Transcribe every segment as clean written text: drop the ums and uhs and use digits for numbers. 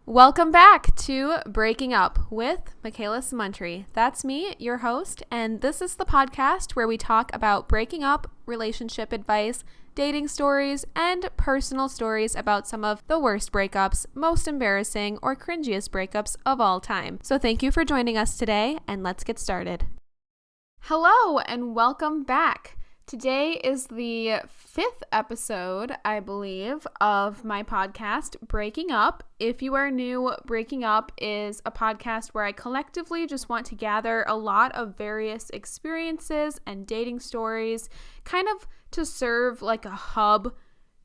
Welcome back to Breaking Up with Makayla Samountry. That's me, your host, and this is the podcast where we talk about breaking up, relationship advice, dating stories, and personal stories about some of the worst breakups, most embarrassing, or cringiest breakups of all time. So thank you for joining us today, and let's get started. Hello, and welcome back. Today is the 5th episode, I believe, of my podcast, Breaking Up. If you are new, Breaking Up is a podcast where I collectively just want to gather a lot of various experiences and dating stories, kind of to serve like a hub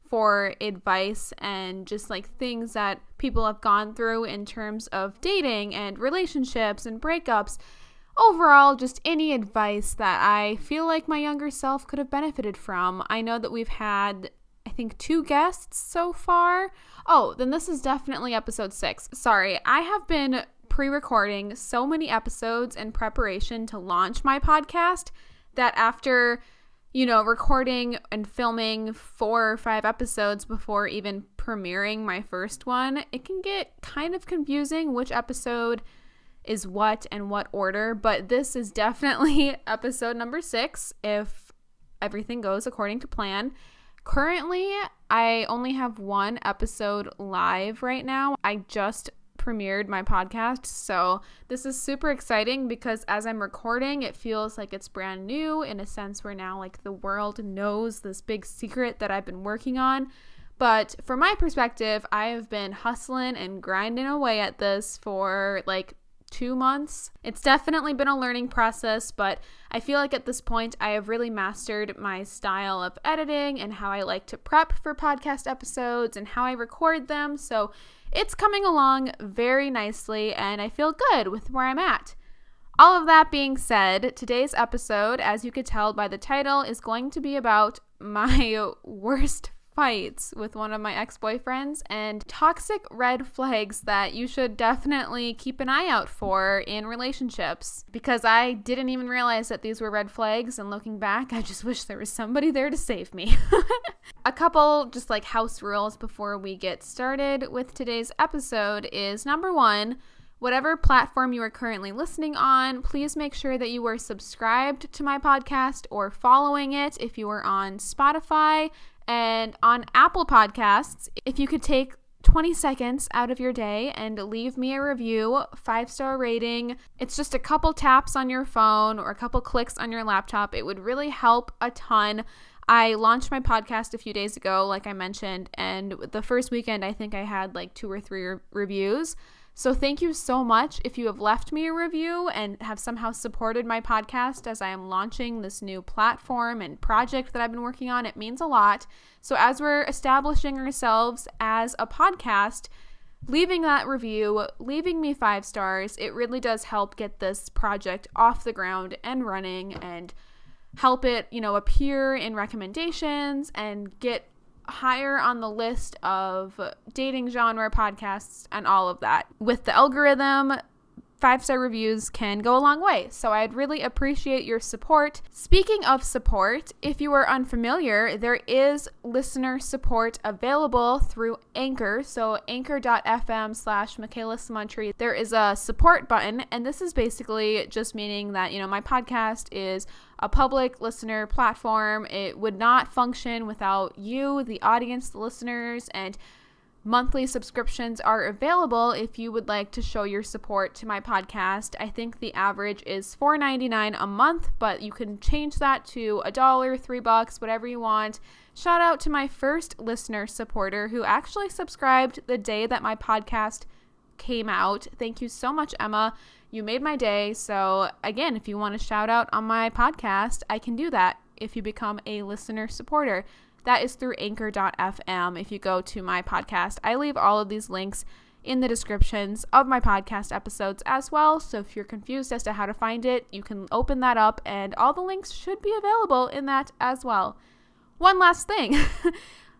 for advice and just like things that people have gone through in terms of dating and relationships and breakups. Overall, just any advice that I feel like my younger self could have benefited from. I know that we've had, I think, 2 guests so far. Oh, then this is definitely episode 6. Sorry, I have been pre-recording so many episodes in preparation to launch my podcast that after, recording and filming 4 or 5 episodes before even premiering my first one, it can get kind of confusing which episode is what and what order, but this is definitely episode number 6 if everything goes according to plan. Currently, I only have 1 episode live right now. I just premiered my podcast, so this is super exciting because as I'm recording, it feels like it's brand new in a sense where now like the world knows this big secret that I've been working on. But from my perspective, I have been hustling and grinding away at this for like 2 months. It's definitely been a learning process, but I feel like at this point I have really mastered my style of editing and how I like to prep for podcast episodes and how I record them. So it's coming along very nicely and I feel good with where I'm at. All of that being said, today's episode, as you could tell by the title, is going to be about my worst fights with one of my ex-boyfriends and toxic red flags that you should definitely keep an eye out for in relationships, because I didn't even realize that these were red flags, and looking back I just wish there was somebody there to save me. A couple just like house rules before we get started with today's episode is number 1, whatever platform you are currently listening on, please make sure that you are subscribed to my podcast or following it if you are on Spotify. And on Apple Podcasts, if you could take 20 seconds out of your day and leave me a review, 5-star rating. It's just a couple taps on your phone or a couple clicks on your laptop. It would really help a ton. I launched my podcast a few days ago, like I mentioned, and the first weekend I think I had like 2 or 3 reviews. So thank you so much if you have left me a review and have somehow supported my podcast as I am launching this new platform and project that I've been working on. It means a lot. So as we're establishing ourselves as a podcast, leaving that review, leaving me 5 stars, it really does help get this project off the ground and running and help it, appear in recommendations and get higher on the list of dating genre podcasts and all of that. With the algorithm, 5-star reviews can go a long way, so I'd really appreciate your support. Speaking of support, if you are unfamiliar, there is listener support available through Anchor, so anchor.fm/makaylasamountry. There is a support button, and this is basically just meaning that, my podcast is a public listener platform. It would not function without you, the audience, the listeners, and monthly subscriptions are available if you would like to show your support to my podcast. I think the average is $4.99 a month, but you can change that to $1, $3, whatever you want. Shout out to my first listener supporter who actually subscribed the day that my podcast came out. Thank you so much, Emma. You made my day. So again, if you want a shout out on my podcast, I can do that if you become a listener supporter. That is through anchor.fm. If you go to my podcast, I leave all of these links in the descriptions of my podcast episodes as well. So if you're confused as to how to find it, you can open that up and all the links should be available in that as well. One last thing.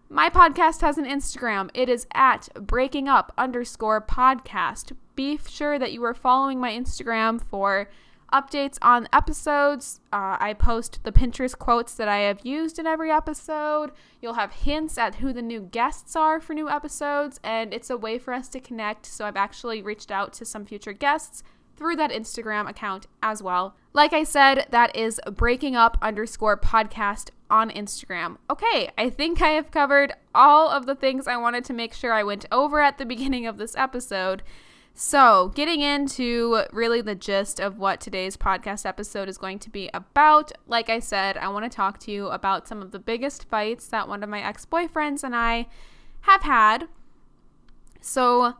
My podcast has an Instagram. It is at breakingup_podcast. Be sure that you are following my Instagram for updates on episodes. I post the Pinterest quotes that I have used in every episode. You'll have hints at who the new guests are for new episodes, and it's a way for us to connect. So I've actually reached out to some future guests through that Instagram account as well. Like I said, that is breakingup_podcast on Instagram. Okay, I think I have covered all of the things I wanted to make sure I went over at the beginning of this episode. So, getting into really the gist of what today's podcast episode is going to be about, like I said, I want to talk to you about some of the biggest fights that one of my ex-boyfriends and I have had. So,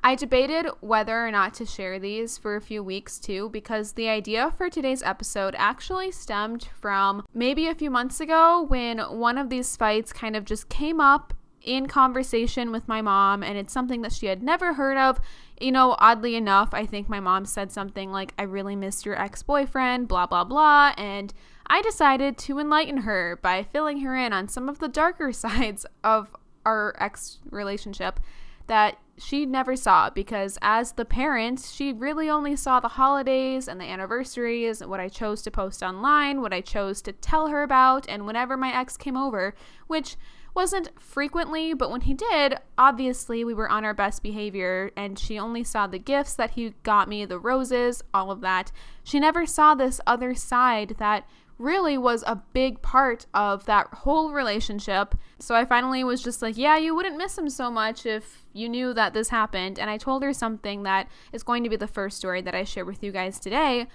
I debated whether or not to share these for a few weeks too, because the idea for today's episode actually stemmed from maybe a few months ago when one of these fights kind of just came up in conversation with my mom, and it's something that she had never heard of. You know, oddly enough, I think my mom said something like, "I really missed your ex-boyfriend, blah, blah, blah," and I decided to enlighten her by filling her in on some of the darker sides of our ex-relationship that she never saw, because as the parent, she really only saw the holidays and the anniversaries, what I chose to post online, what I chose to tell her about, and whenever my ex came over, which wasn't frequently, but when he did, obviously we were on our best behavior, and she only saw the gifts that he got me, the roses, all of that. She never saw this other side that really was a big part of that whole relationship. So I finally was just like, yeah, you wouldn't miss him so much if you knew that this happened. And I told her something that is going to be the first story that I share with you guys today,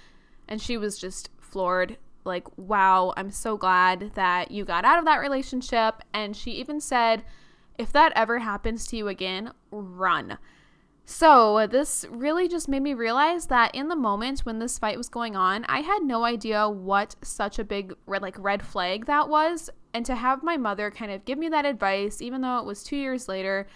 and she was just floored. Like, wow, I'm so glad that you got out of that relationship. And she even said, if that ever happens to you again, run. So this really just made me realize that in the moment when this fight was going on, I had no idea what such a big red flag that was. And to have my mother kind of give me that advice, even though it was 2 years later,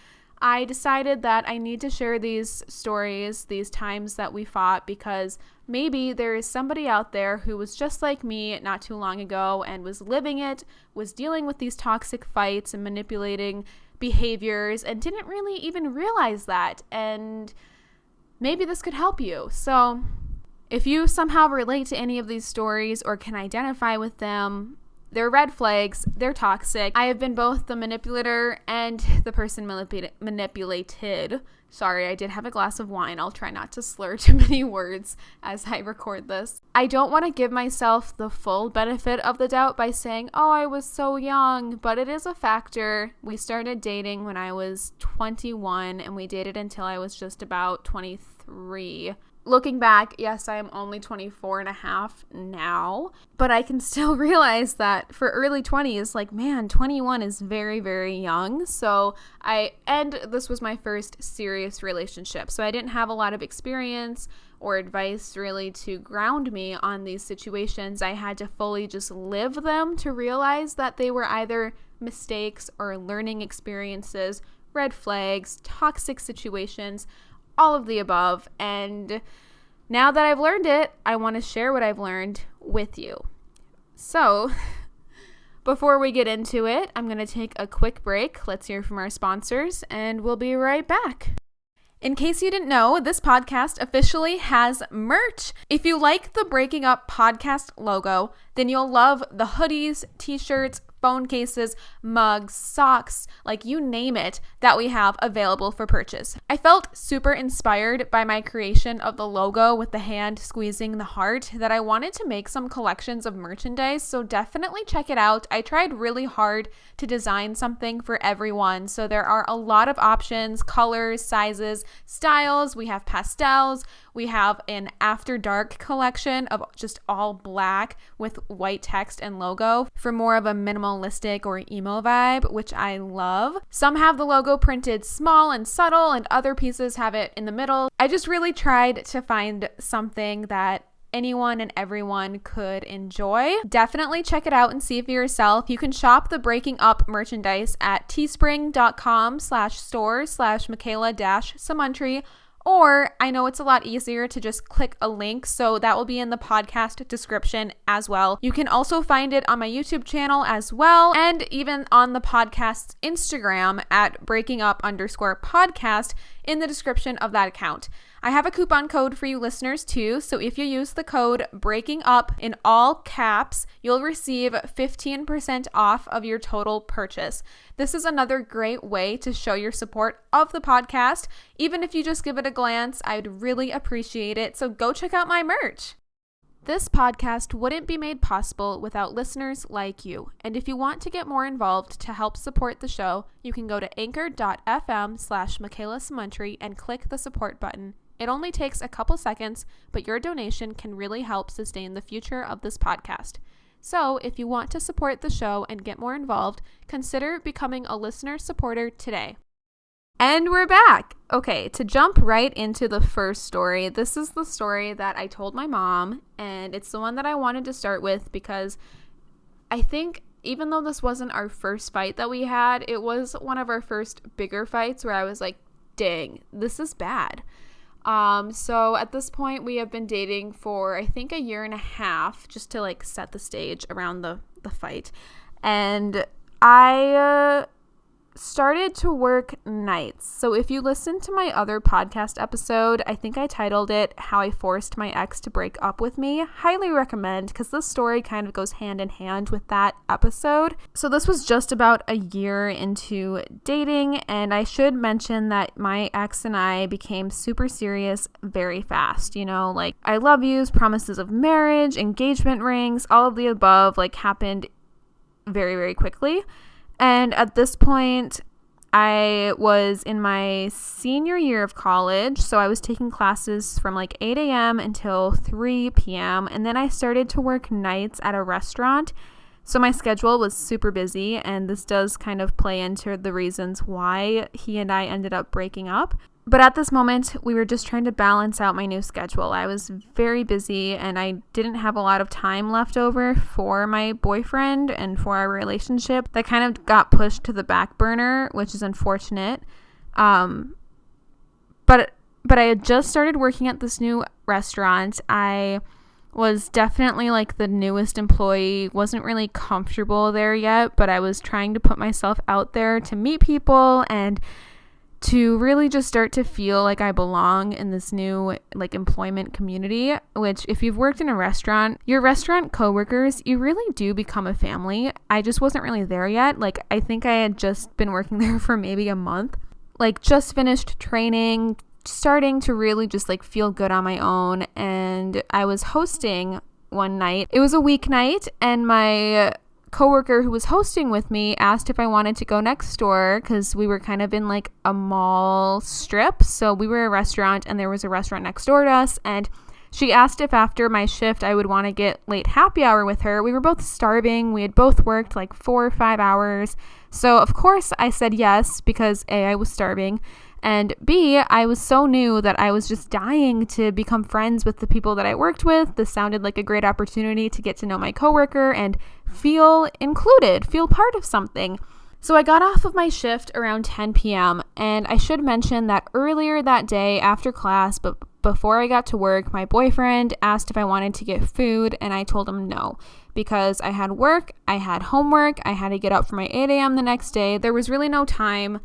I decided that I need to share these stories, these times that we fought, because maybe there is somebody out there who was just like me not too long ago and was living it, was dealing with these toxic fights and manipulating behaviors and didn't really even realize that. And maybe this could help you. So if you somehow relate to any of these stories or can identify with them, they're red flags, they're toxic. I have been both the manipulator and the person manipulated. Sorry, I did have a glass of wine. I'll try not to slur too many words as I record this. I don't want to give myself the full benefit of the doubt by saying, oh, I was so young, but it is a factor. We started dating when I was 21, and we dated until I was just about 23. Looking back, yes, I am only 24 and a half now, but I can still realize that for early 20s, like, man, 21 is very, very young. So this was my first serious relationship. So I didn't have a lot of experience or advice really to ground me on these situations. I had to fully just live them to realize that they were either mistakes or learning experiences, red flags, toxic situations, all of the above. And now that I've learned it, I want to share what I've learned with you. So before we get into it, I'm going to take a quick break. Let's hear from our sponsors, and we'll be right back. In case you didn't know, this podcast officially has merch. If you like the Breaking Up podcast logo, then you'll love the hoodies, t-shirts, phone cases, mugs, socks, like you name it, that we have available for purchase. I felt super inspired by my creation of the logo with the hand squeezing the heart that I wanted to make some collections of merchandise, so definitely check it out. I tried really hard to design something for everyone, so there are a lot of options, colors, sizes, styles. We have pastels. We have an After Dark collection of just all black with white text and logo for more of a minimalistic or emo vibe, which I love. Some have the logo printed small and subtle, and other pieces have it in the middle. I just really tried to find something that anyone and everyone could enjoy. Definitely check it out and see it for yourself. You can shop the Breaking Up merchandise at teespring.com/store/Makayla-Samountry. Or I know it's a lot easier to just click a link, so that will be in the podcast description as well. You can also find it on my YouTube channel as well, and even on the podcast's Instagram at breakingup_podcast in the description of that account. I have a coupon code for you listeners too, so if you use the code BREAKINGUP in all caps, you'll receive 15% off of your total purchase. This is another great way to show your support of the podcast. Even if you just give it a glance, I'd really appreciate it, so go check out my merch. This podcast wouldn't be made possible without listeners like you. And if you want to get more involved to help support the show, you can go to anchor.fm/makaylasamountry and click the support button. It only takes a couple seconds, but your donation can really help sustain the future of this podcast. So if you want to support the show and get more involved, consider becoming a listener supporter today. And we're back. Okay, to jump right into the first story, this is the story that I told my mom, and it's the one that I wanted to start with because I think even though this wasn't our first fight that we had, it was one of our first bigger fights where I was like, dang, this is bad. So at this point, we have been dating for, I think, a year and a half, just to like set the stage around the fight. And I started to work nights. So if you listen to my other podcast episode, I think I titled it How I Forced My Ex to Break Up With Me. Highly recommend, because this story kind of goes hand in hand with that episode. So this was just about a year into dating, and I should mention that my ex and I became super serious very fast. You know, like I love yous, promises of marriage, engagement rings, all of the above like happened very, very quickly. And at this point, I was in my senior year of college, so I was taking classes from like 8 a.m. until 3 p.m., and then I started to work nights at a restaurant, so my schedule was super busy, and this does kind of play into the reasons why he and I ended up breaking up. But at this moment, we were just trying to balance out my new schedule. I was very busy and I didn't have a lot of time left over for my boyfriend and for our relationship. That kind of got pushed to the back burner, which is unfortunate. But I had just started working at this new restaurant. I was definitely like the newest employee, wasn't really comfortable there yet, but I was trying to put myself out there to meet people and to really just start to feel like I belong in this new like employment community, which if you've worked in a restaurant, your restaurant coworkers, you really do become a family. I just wasn't really there yet. Like I think I had just been working there for maybe a month, like just finished training, starting to really just like feel good on my own. And I was hosting one night. It was a weeknight, and my coworker who was hosting with me asked if I wanted to go next door because we were kind of in like a mall strip. So we were a restaurant and there was a restaurant next door to us, and she asked if after my shift I would want to get late happy hour with her. We were both starving. We had both worked like 4 or 5 hours. So of course I said yes because A, I was starving, and B, I was so new that I was just dying to become friends with the people that I worked with. This sounded like a great opportunity to get to know my coworker and feel included, feel part of something. So I got off of my shift around 10 p.m. and I should mention that earlier that day after class, but before I got to work, my boyfriend asked if I wanted to get food, and I told him no because I had work, I had homework, I had to get up for my 8 a.m. the next day. There was really no time.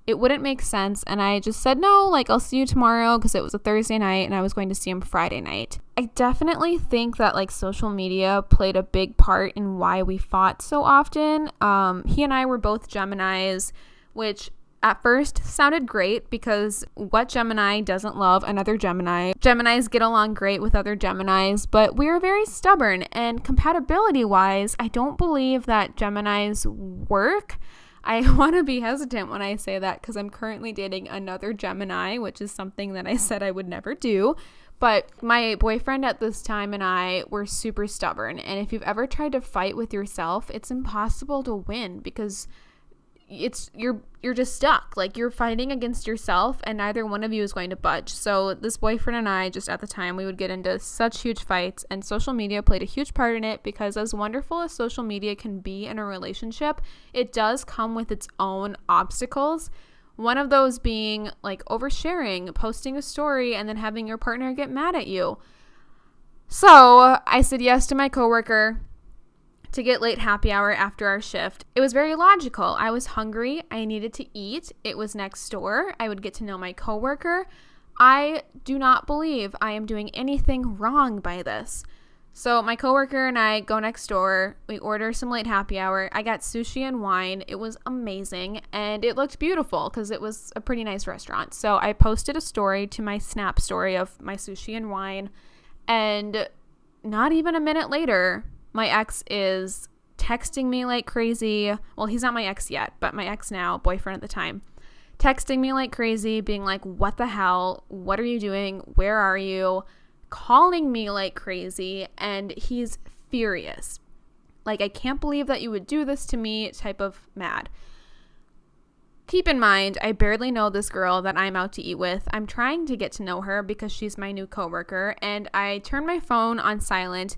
It wouldn't make sense, and I just said no, like I'll see you tomorrow, because it was a Thursday night and I was going to see him Friday night. I definitely think that like social media played a big part in why we fought so often. He and I were both Geminis, which at first sounded great because what Gemini doesn't love another Gemini? Geminis get along great with other Geminis, but we are very stubborn, and compatibility-wise, I don't believe that Geminis work. I want to be hesitant when I say that because I'm currently dating another Gemini, which is something that I said I would never do. But my boyfriend at this time and I were super stubborn. And if you've ever tried to fight with yourself, it's impossible to win because you're just stuck. Like you're fighting against yourself and neither one of you is going to budge. So this boyfriend and I, just at the time, we would get into such huge fights, and social media played a huge part in it because as wonderful as social media can be in a relationship, it does come with its own obstacles. One of those being like oversharing, posting a story, and then having your partner get mad at you. So I said yes to my coworker to get late happy hour after our shift. It was very logical. I was hungry. I needed to eat. It was next door. I would get to know my coworker. I do not believe I am doing anything wrong by this. So my coworker and I go next door. We order some late happy hour. I got sushi and wine. It was amazing, and it looked beautiful because it was a pretty nice restaurant. So I posted a story to my Snap story of my sushi and wine, and not even a minute later, my ex is texting me like crazy. Well, he's not my ex yet, but my ex now, boyfriend at the time, texting me like crazy, being like, what the hell? What are you doing? Where are you? Calling me like crazy, and he's furious. Like, I can't believe that you would do this to me type of mad. Keep in mind, I barely know this girl that I'm out to eat with. I'm trying to get to know her because she's my new coworker, and I turn my phone on silent,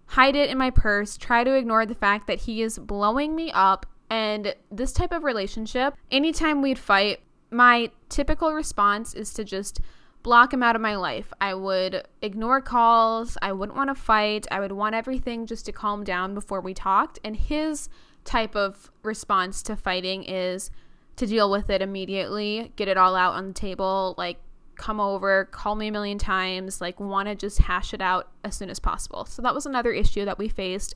hide it in my purse, try to ignore the fact that he is blowing me up. And this type of relationship, anytime we'd fight, my typical response is to just block him out of my life. I would ignore calls. I wouldn't want to fight. I would want everything just to calm down before we talked. And his type of response to fighting is to deal with it immediately, get it all out on the table, like come over, call me a million times, like want to just hash it out as soon as possible. So that was another issue that we faced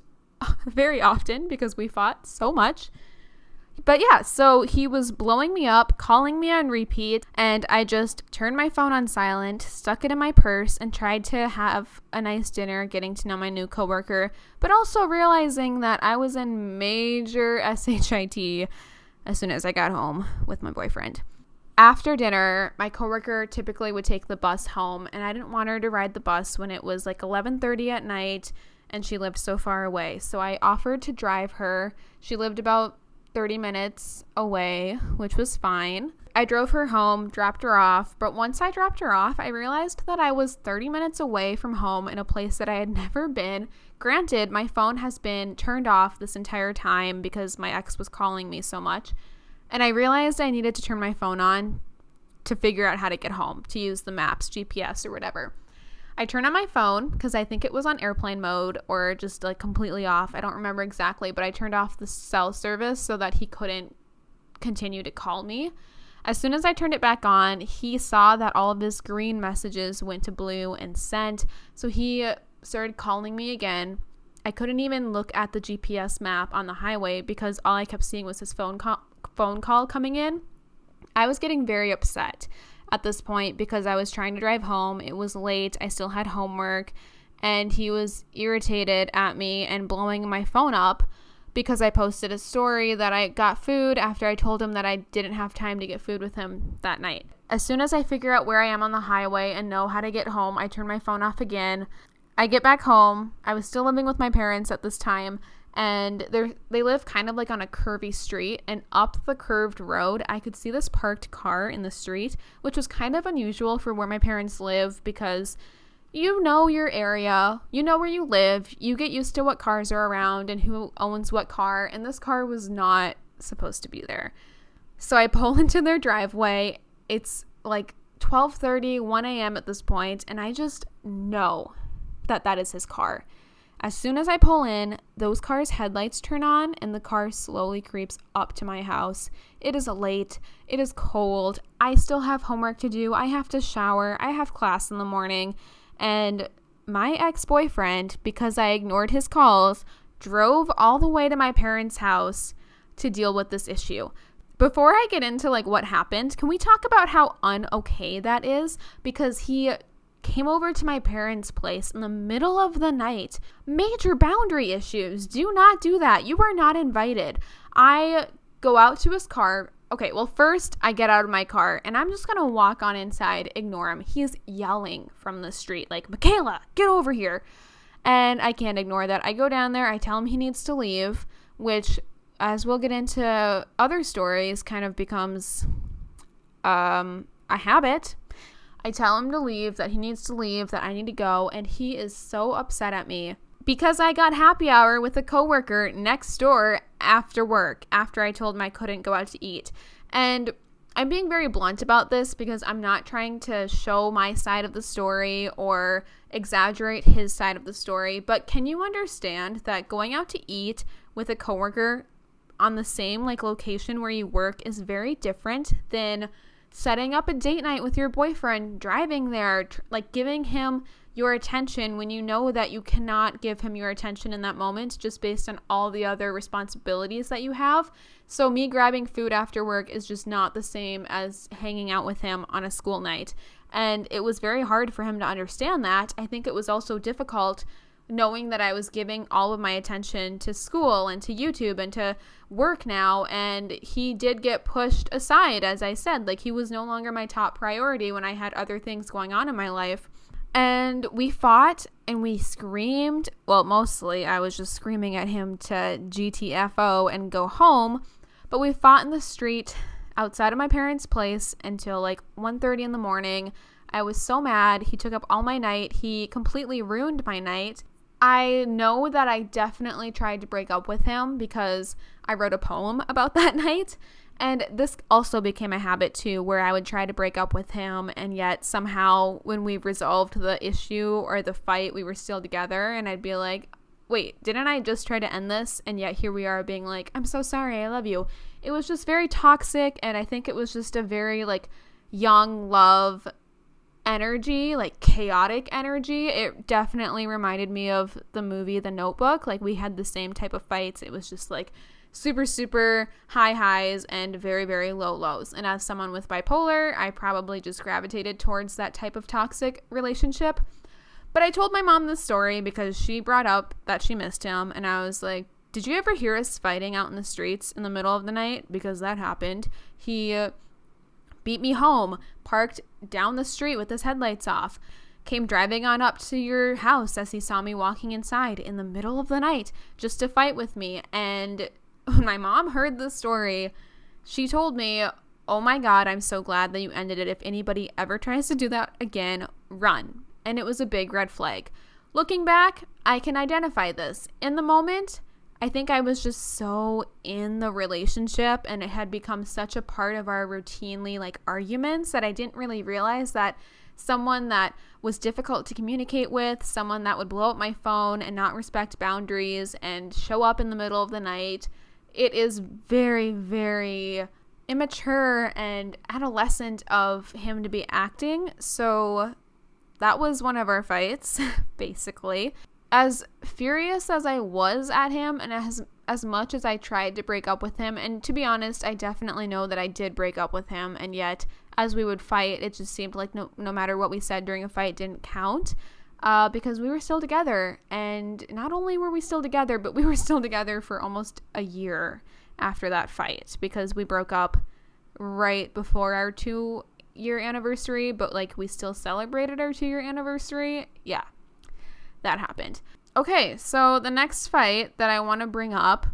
very often because we fought so much. But yeah, so he was blowing me up, calling me on repeat, and I just turned my phone on silent, stuck it in my purse, and tried to have a nice dinner, getting to know my new coworker, but also realizing that I was in major SHIT as soon as I got home with my boyfriend. After dinner, my coworker typically would take the bus home, and I didn't want her to ride the bus when it was like 11:30 at night, and she lived so far away. So I offered to drive her. She lived about 30 minutes away, which was fine. I drove her home, dropped her off, but once I dropped her off, I realized that I was 30 minutes away from home in a place that I had never been. Granted, my phone has been turned off this entire time because my ex was calling me so much, and I realized I needed to turn my phone on to figure out how to get home, to use the maps, GPS, or whatever. I turned on my phone because I think it was on airplane mode or just like completely off. I don't remember exactly, but I turned off the cell service so that he couldn't continue to call me. As soon as I turned it back on, he saw that all of his green messages went to blue and sent. So he started calling me again. I couldn't even look at the GPS map on the highway because all I kept seeing was his phone call coming in. I was getting very upset at this point because I was trying to drive home. It was late. I still had homework, and he was irritated at me and blowing my phone up because I posted a story that I got food after I told him that I didn't have time to get food with him that night. As soon as I figure out where I am on the highway and know how to get home, I turn my phone off again. I get back home. I was still living with my parents at this time, and they live kind of like on a curvy street, and up the curved road I could see this parked car in the street, which was kind of unusual for where my parents live because you know your area, you know where you live, you get used to what cars are around and who owns what car, and this car was not supposed to be there. So I pull into their driveway. It's like 12:30, 1 a.m. at this point, and I just know that is his car. As soon as I pull in, those cars' headlights turn on and the car slowly creeps up to my house. It is late. It is cold. I still have homework to do. I have to shower. I have class in the morning. And my ex-boyfriend, because I ignored his calls, drove all the way to my parents' house to deal with this issue. Before I get into like what happened, can we talk about how un-okay that is? Because he came over to my parents' place in the middle of the night. Major boundary issues. Do not do that. You are not invited. I go out to his car. Okay, well, first I get out of my car and I'm just going to walk on inside, ignore him. He's yelling from the street like, Makayla, get over here. And I can't ignore that. I go down there. I tell him he needs to leave, which, as we'll get into other stories, kind of becomes a habit. I tell him to leave, that he needs to leave, that I need to go, and he is so upset at me because I got happy hour with a coworker next door after work, after I told him I couldn't go out to eat. And I'm being very blunt about this because I'm not trying to show my side of the story or exaggerate his side of the story, but can you understand that going out to eat with a coworker on the same like location where you work is very different than setting up a date night with your boyfriend, driving there, like giving him your attention when you know that you cannot give him your attention in that moment just based on all the other responsibilities that you have. So me grabbing food after work is just not the same as hanging out with him on a school night. And it was very hard for him to understand that. I think it was also difficult knowing that I was giving all of my attention to school and to YouTube and to work now, and he did get pushed aside, as I said. Like, he was no longer my top priority when I had other things going on in my life. And we fought and we screamed. Well, mostly I was just screaming at him to GTFO and go home. But we fought in the street outside of my parents' place until like 1:30 in the morning. I was so mad. He took up all my night. He completely ruined my night. I know that I definitely tried to break up with him because I wrote a poem about that night. And this also became a habit too, where I would try to break up with him, and yet somehow when we resolved the issue or the fight, we were still together, and I'd be like, wait, didn't I just try to end this? And yet here we are being like, I'm so sorry, I love you. It was just very toxic, and I think it was just a very like young love energy, like chaotic energy. It definitely reminded me of the movie The Notebook. Like, we had the same type of fights. It was just like super, super high highs and very, very low lows. And as someone with bipolar, I probably just gravitated towards that type of toxic relationship. But I told my mom this story because she brought up that she missed him. And I was like, did you ever hear us fighting out in the streets in the middle of the night? Because that happened. He beat me home, parked down the street with his headlights off, came driving on up to your house as he saw me walking inside in the middle of the night just to fight with me. And when my mom heard this story, she told me, oh my God, I'm so glad that you ended it. If anybody ever tries to do that again, run. And it was a big red flag. Looking back, I can identify this. In the moment, I think I was just so in the relationship, and it had become such a part of our routinely like arguments that I didn't really realize that someone that was difficult to communicate with, someone that would blow up my phone and not respect boundaries and show up in the middle of the night, it is very, very immature and adolescent of him to be acting. So that was one of our fights, basically. As furious as I was at him, and as much as I tried to break up with him, and to be honest, I definitely know that I did break up with him, and yet as we would fight, it just seemed like no matter what we said during a fight didn't count, because we were still together. And not only were we still together, but we were still together for almost a year after that fight, because we broke up right before our 2-year anniversary, but like we still celebrated our 2-year anniversary. Yeah. That happened. Okay, so the next fight that I want to bring up,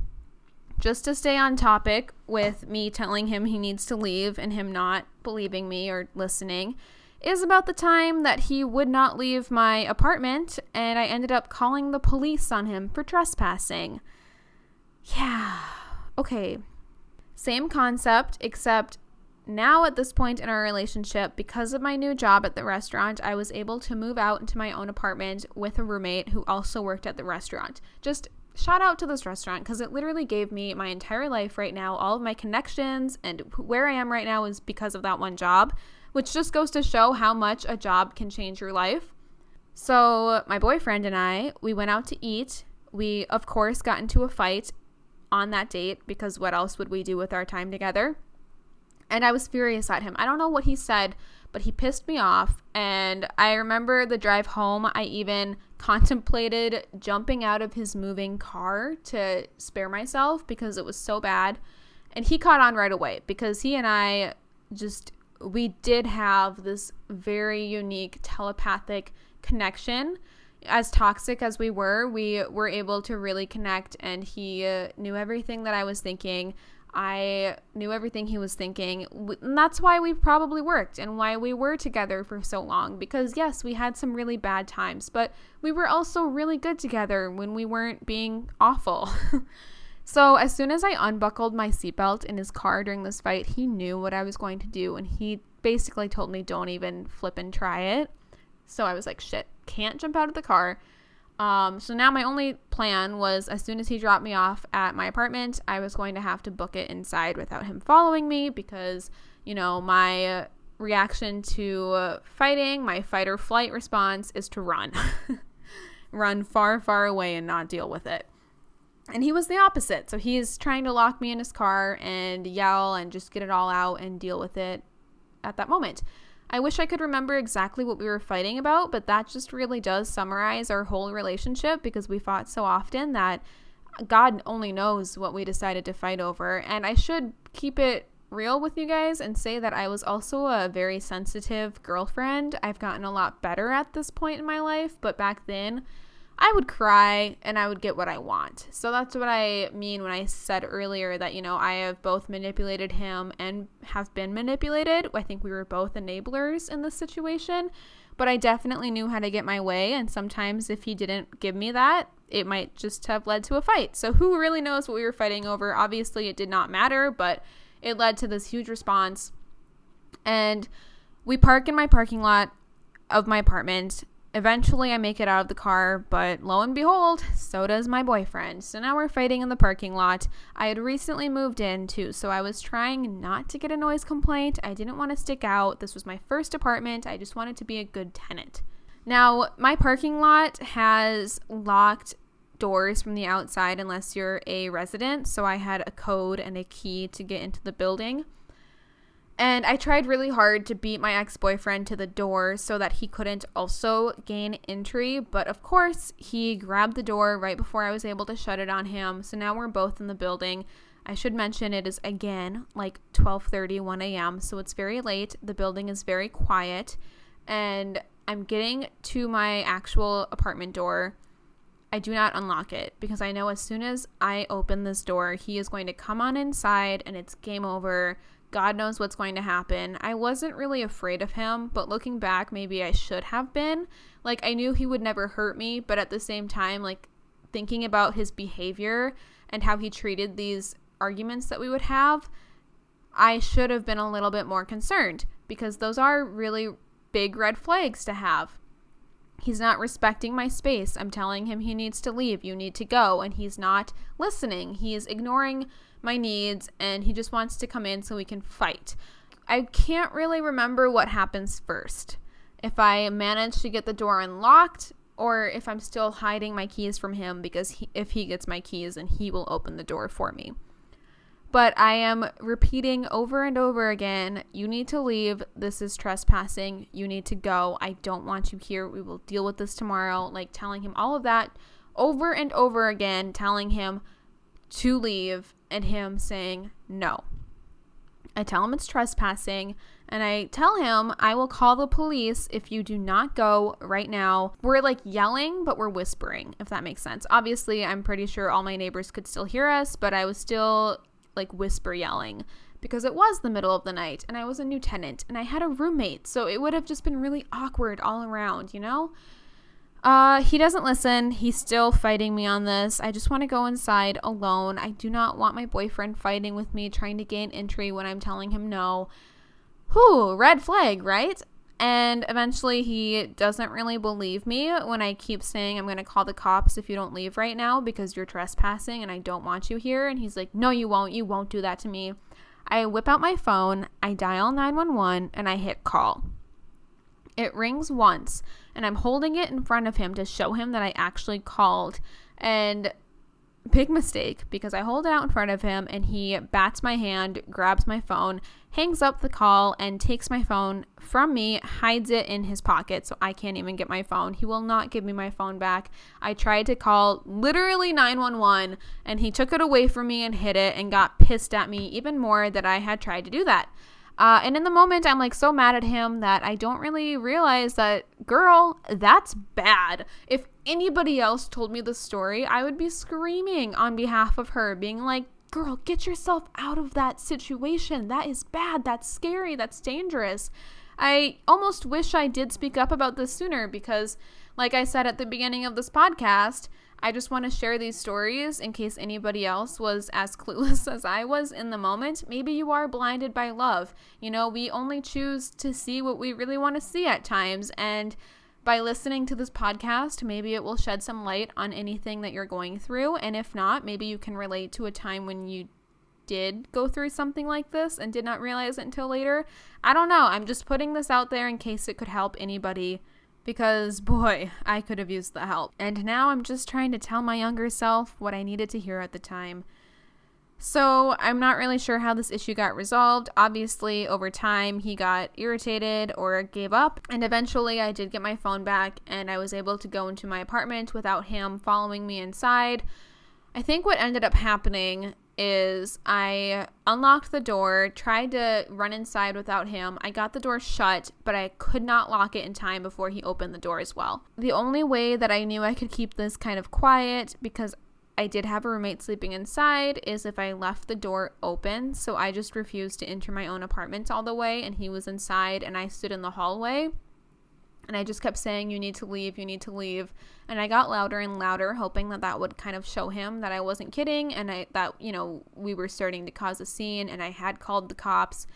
just to stay on topic with me telling him he needs to leave and him not believing me or listening, is about the time that he would not leave my apartment and I ended up calling the police on him for trespassing. Yeah, okay. Same concept, except now at this point in our relationship, because of my new job at the restaurant, I was able to move out into my own apartment with a roommate who also worked at the restaurant. Just shout out to this restaurant because it literally gave me my entire life right now. All of my connections and where I am right now is because of that one job, which just goes to show how much a job can change your life. So my boyfriend and I, we went out to eat. We, of course, got into a fight on that date because what else would we do with our time together? And I was furious at him. I don't know what he said, but he pissed me off. And I remember the drive home, I even contemplated jumping out of his moving car to spare myself because it was so bad. And he caught on right away because he and I we did have this very unique telepathic connection. As toxic as we were able to really connect, and he knew everything that I was thinking. I knew everything he was thinking, and that's why we probably worked and why we were together for so long, because yes, we had some really bad times, but we were also really good together when we weren't being awful. So as soon as I unbuckled my seatbelt in his car during this fight, he knew what I was going to do, and he basically told me, don't even flip and try it. So I was like, shit, can't jump out of the car. So now my only plan was, as soon as he dropped me off at my apartment, I was going to have to book it inside without him following me because, my reaction to fighting, my fight or flight response is to run. Run far, far away and not deal with it. And he was the opposite. So he's trying to lock me in his car and yell and just get it all out and deal with it at that moment. I wish I could remember exactly what we were fighting about, but that just really does summarize our whole relationship, because we fought so often that God only knows what we decided to fight over. And I should keep it real with you guys and say that I was also a very sensitive girlfriend. I've gotten a lot better at this point in my life, but back then I would cry and I would get what I want. So that's what I mean when I said earlier that, I have both manipulated him and have been manipulated. I think we were both enablers in this situation, but I definitely knew how to get my way. And sometimes if he didn't give me that, it might just have led to a fight. So who really knows what we were fighting over? Obviously it did not matter, but it led to this huge response. And we park in my parking lot of my apartment. Eventually, I make it out of the car, but lo and behold, so does my boyfriend. So now we're fighting in the parking lot. I had recently moved in too, so I was trying not to get a noise complaint. I didn't want to stick out. This was my first apartment. I just wanted to be a good tenant. Now, my parking lot has locked doors from the outside unless you're a resident, so I had a code and a key to get into the building. And I tried really hard to beat my ex-boyfriend to the door so that he couldn't also gain entry. But of course, he grabbed the door right before I was able to shut it on him. So now we're both in the building. I should mention it is, again, like 12:30, 1 a.m. So it's very late. The building is very quiet. And I'm getting to my actual apartment door. I do not unlock it because I know as soon as I open this door, he is going to come on inside and it's game over. God knows what's going to happen. I wasn't really afraid of him, but looking back, maybe I should have been. Like, I knew he would never hurt me, but at the same time, like, thinking about his behavior and how he treated these arguments that we would have, I should have been a little bit more concerned, because those are really big red flags to have. He's not respecting my space. I'm telling him he needs to leave. You need to go. And he's not listening. He's ignoring my needs, and he just wants to come in so we can fight. I can't really remember what happens first. If I manage to get the door unlocked, or if I'm still hiding my keys from him, because if he gets my keys, then he will open the door for me. But I am repeating over and over again, you need to leave. This is trespassing. You need to go. I don't want you here. We will deal with this tomorrow. Like, telling him all of that over and over again, telling him to leave, and him saying no. I tell him it's trespassing, and I tell him I will call the police if you do not go right now. We're like yelling, but we're whispering, if that makes sense. Obviously, I'm pretty sure all my neighbors could still hear us, but I was still like whisper yelling because it was the middle of the night and I was a new tenant and I had a roommate, so it would have just been really awkward all around, He doesn't listen. He's still fighting me on this. I just want to go inside alone. I do not want my boyfriend fighting with me, trying to gain entry when I'm telling him no. Whew, red flag, right? And eventually he doesn't really believe me when I keep saying I'm going to call the cops if you don't leave right now because you're trespassing and I don't want you here. And he's like, no, you won't. You won't do that to me. I whip out my phone, I dial 911, and I hit call. It rings once, and I'm holding it in front of him to show him that I actually called. And big mistake, because I hold it out in front of him, and he bats my hand, grabs my phone, hangs up the call, and takes my phone from me, hides it in his pocket, so I can't even get my phone. He will not give me my phone back. I tried to call literally 911, and he took it away from me and hid it and got pissed at me even more that I had tried to do that. And in the moment, I'm like so mad at him that I don't really realize that, girl, that's bad. If anybody else told me the story, I would be screaming on behalf of her, being like, girl, get yourself out of that situation. That is bad. That's scary. That's dangerous. I almost wish I did speak up about this sooner because, like I said at the beginning of this podcast, I just want to share these stories in case anybody else was as clueless as I was in the moment. Maybe you are blinded by love. We only choose to see what we really want to see at times. And by listening to this podcast, maybe it will shed some light on anything that you're going through. And if not, maybe you can relate to a time when you did go through something like this and did not realize it until later. I don't know. I'm just putting this out there in case it could help anybody, because boy, I could have used the help. And now I'm just trying to tell my younger self what I needed to hear at the time. So I'm not really sure how this issue got resolved. Obviously, over time, he got irritated or gave up. And eventually, I did get my phone back and I was able to go into my apartment without him following me inside. I think what ended up happening is I unlocked the door, tried to run inside without him. I got the door shut, but I could not lock it in time before he opened the door as well. The only way that I knew I could keep this kind of quiet, because I did have a roommate sleeping inside, is if I left the door open. So I just refused to enter my own apartment all the way, and he was inside and I stood in the hallway. And I just kept saying, you need to leave, you need to leave. And I got louder and louder, hoping that that would kind of show him that I wasn't kidding and that we were starting to cause a scene, and I had called the cops.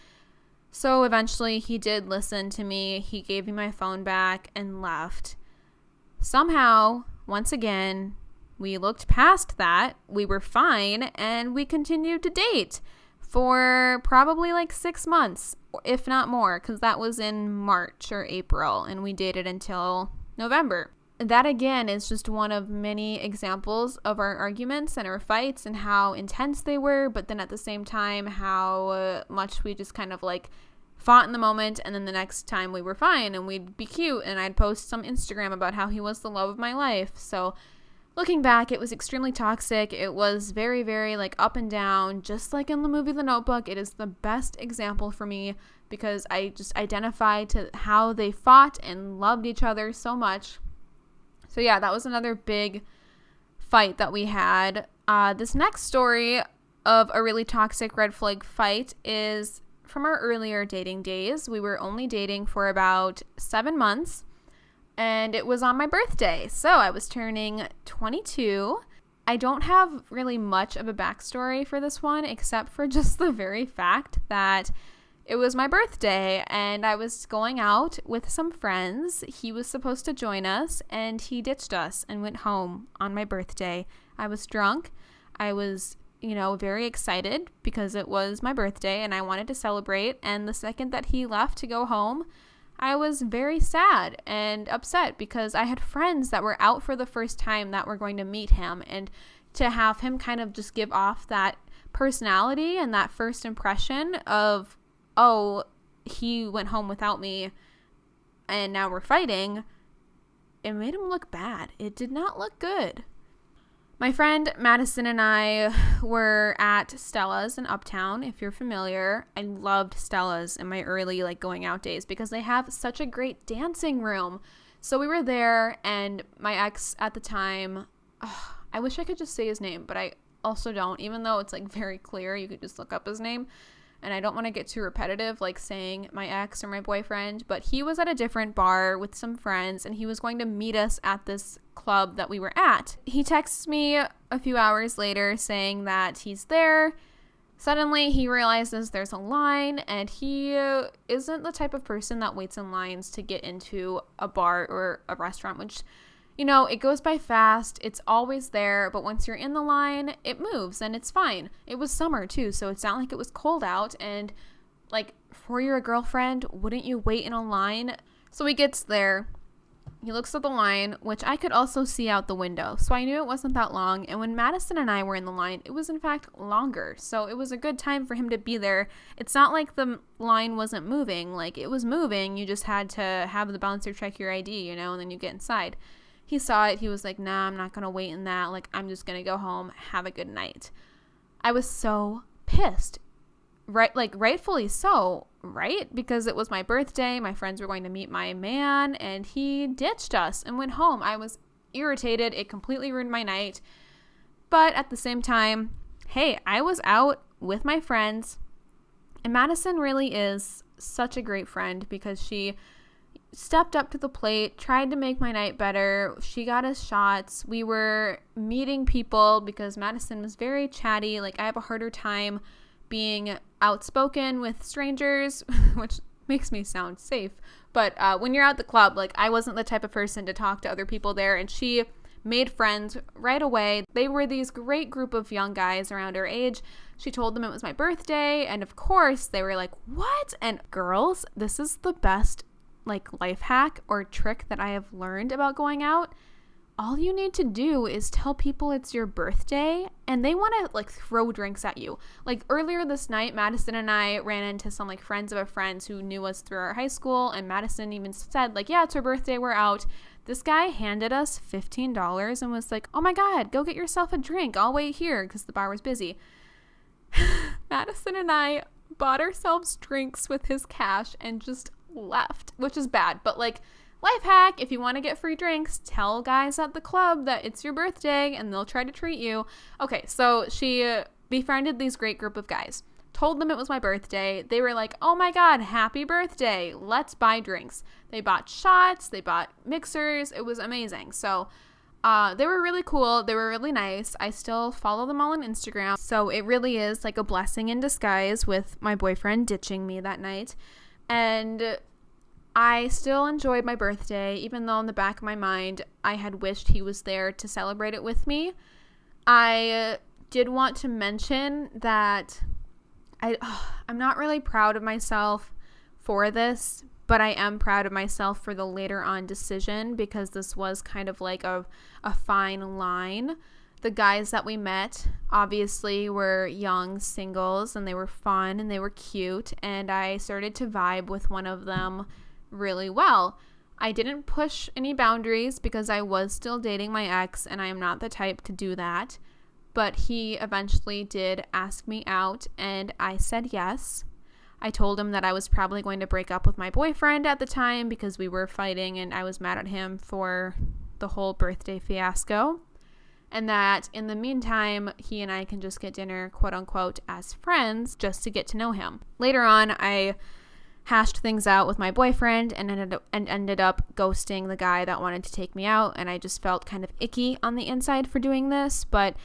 So eventually he did listen to me. He gave me my phone back and left. Somehow, once again, we looked past that. We were fine and we continued to date for probably like 6 months, if not more, because that was in March or April, and we dated until November. That again is just one of many examples of our arguments and our fights and how intense they were, but then at the same time how much we just kind of like fought in the moment, and then the next time we were fine and we'd be cute and I'd post some Instagram about how he was the love of my life. So looking back, it was extremely toxic. It was very, very like up and down, just like in the movie The Notebook. It is the best example for me because I just identify to how they fought and loved each other so much. So yeah, that was another big fight that we had. This next story of a really toxic red flag fight is from our earlier dating days. We were only dating for about 7 months. And it was on my birthday. So I was turning 22. I don't have really much of a backstory for this one, except for just the very fact that it was my birthday and I was going out with some friends. He was supposed to join us and he ditched us and went home on my birthday. I was drunk. I was, very excited because it was my birthday and I wanted to celebrate. And the second that he left to go home, I was very sad and upset because I had friends that were out for the first time that were going to meet him, and to have him kind of just give off that personality and that first impression of, oh, he went home without me and now we're fighting, it made him look bad. It did not look good. My friend Madison and I were at Stella's in Uptown, if you're familiar. I loved Stella's in my early going out days because they have such a great dancing room. So we were there, and my ex at the time, I wish I could just say his name, but I also don't, even though it's very clear. You could just look up his name. And I don't want to get too repetitive, saying my ex or my boyfriend, but he was at a different bar with some friends, and he was going to meet us at this club that we were at. He texts me a few hours later saying that he's there. Suddenly, he realizes there's a line, and he isn't the type of person that waits in lines to get into a bar or a restaurant, which, it goes by fast. It's always there, but once you're in the line, it moves and it's fine. It was summer too, so it's not like it was cold out, and for your girlfriend, wouldn't you wait in a line? So he gets there. He looks at the line, which I could also see out the window, so I knew it wasn't that long. And when Madison and I were in the line, it was in fact longer, so it was a good time for him to be there. It's not like the line wasn't moving. It was moving. You just had to have the bouncer check your ID, and then you get inside. He saw it. He was like, nah, I'm not going to wait in that. I'm just going to go home. Have a good night. I was so pissed. Right? Rightfully so, right? Because it was my birthday. My friends were going to meet my man, and he ditched us and went home. I was irritated. It completely ruined my night. But at the same time, hey, I was out with my friends, and Madison really is such a great friend because she stepped up to the plate, tried to make my night better. She got us shots. We were meeting people because Madison was very chatty. I have a harder time being outspoken with strangers, which makes me sound safe. But when you're at the club, I wasn't the type of person to talk to other people there, and she made friends right away. They were these great group of young guys around her age. She told them it was my birthday, and of course they were like, what? And girls, this is the best like life hack or trick that I have learned about going out. All you need to do is tell people it's your birthday and they want to like throw drinks at you. Like earlier this night, Madison and I ran into some like friends of a friend who knew us through our high school, and Madison even said like, yeah, it's her birthday, we're out. This guy handed us $15 and was like, oh my God, go get yourself a drink. I'll wait here because the bar was busy. Madison and I bought ourselves drinks with his cash and just left, which is bad, but like, life hack, if you want to get free drinks, tell guys at the club that it's your birthday and they'll try to treat you. Okay, so she befriended these great group of guys, told them it was my birthday. They were like, oh my God, happy birthday, let's buy drinks. They bought shots, they bought mixers. It was amazing. So they were really cool. They were really nice. I still follow them all on Instagram. So it really is like a blessing in disguise with my boyfriend ditching me that night. And I still enjoyed my birthday, even though in the back of my mind, I had wished he was there to celebrate it with me. I did want to mention that I'm not really proud of myself for this, but I am proud of myself for the later on decision, because this was kind of like a fine line. The guys that we met obviously were young singles, and they were fun and they were cute, and I started to vibe with one of them really well. I didn't push any boundaries because I was still dating my ex, and I am not the type to do that, but he eventually did ask me out and I said yes. I told him that I was probably going to break up with my boyfriend at the time because we were fighting and I was mad at him for the whole birthday fiasco, and that in the meantime he and I can just get dinner, quote unquote, as friends, just to get to know him. Later on, I hashed things out with my boyfriend and ended up ghosting the guy that wanted to take me out, and I just felt kind of icky on the inside for doing this, but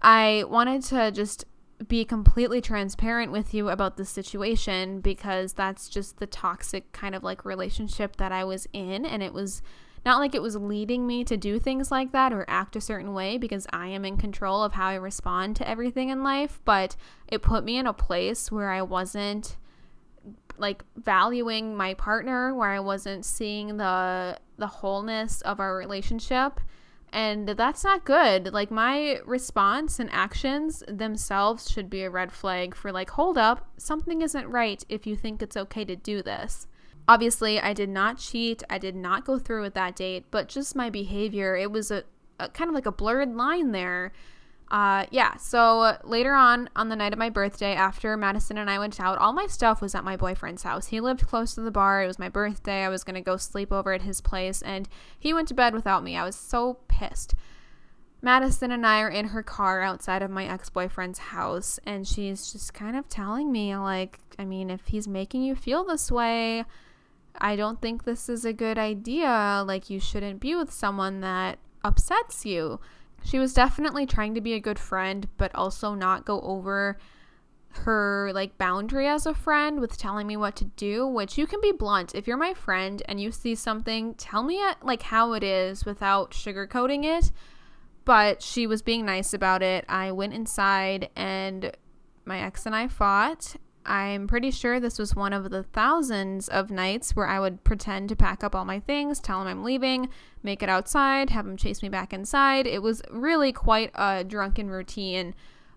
I wanted to just be completely transparent with you about the situation, because that's just the toxic kind of like relationship that I was in, and it was not like it was leading me to do things like that or act a certain way, because I am in control of how I respond to everything in life, but it put me in a place where I wasn't like valuing my partner, where I wasn't seeing the wholeness of our relationship, and that's not good. Like, my response and actions themselves should be a red flag for like, hold up, something isn't right if you think it's okay to do this. Obviously, I did not cheat. I did not go through with that date, but just my behavior, it was a kind of like a blurred line there. So later on the night of my birthday, after Madison and I went out, all my stuff was at my boyfriend's house. He lived close to the bar. It was my birthday. I was going to go sleep over at his place, and he went to bed without me. I was so pissed. Madison and I are in her car outside of my ex-boyfriend's house, and she's just kind of telling me, like, I mean, if he's making you feel this way, I don't think this is a good idea. Like, you shouldn't be with someone that upsets you. She was definitely trying to be a good friend, but also not go over her like boundary as a friend with telling me what to do, which you can be blunt. If you're my friend and you see something, tell me it like how it is without sugarcoating it. But she was being nice about it. I went inside and my ex and I fought. I'm pretty sure this was one of the thousands of nights where I would pretend to pack up all my things, tell him I'm leaving, make it outside, have him chase me back inside. It was really quite a drunken routine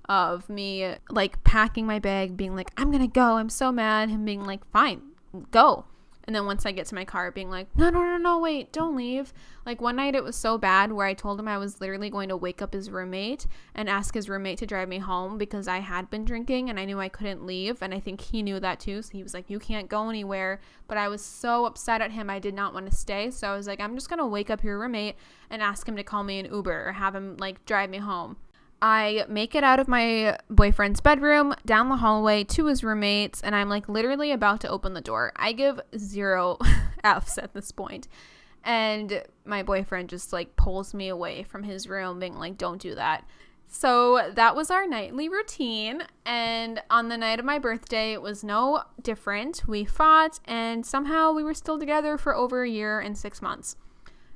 of me like packing my bag, being like, I'm gonna go, I'm so mad, him being like, fine, go. And then once I get to my car, being like, no, wait, don't leave. Like, one night it was so bad where I told him I was literally going to wake up his roommate and ask his roommate to drive me home because I had been drinking and I knew I couldn't leave. And I think he knew that too. So he was like, you can't go anywhere. But I was so upset at him. I did not want to stay. So I was like, I'm just going to wake up your roommate and ask him to call me an Uber or have him like drive me home. I make it out of my boyfriend's bedroom, down the hallway to his roommate's, and I'm like literally about to open the door. I give 0 F's at this point. And my boyfriend just like pulls me away from his room, being like, don't do that. So that was our nightly routine. And on the night of my birthday, it was no different. We fought, and somehow we were still together for over a year and 6 months.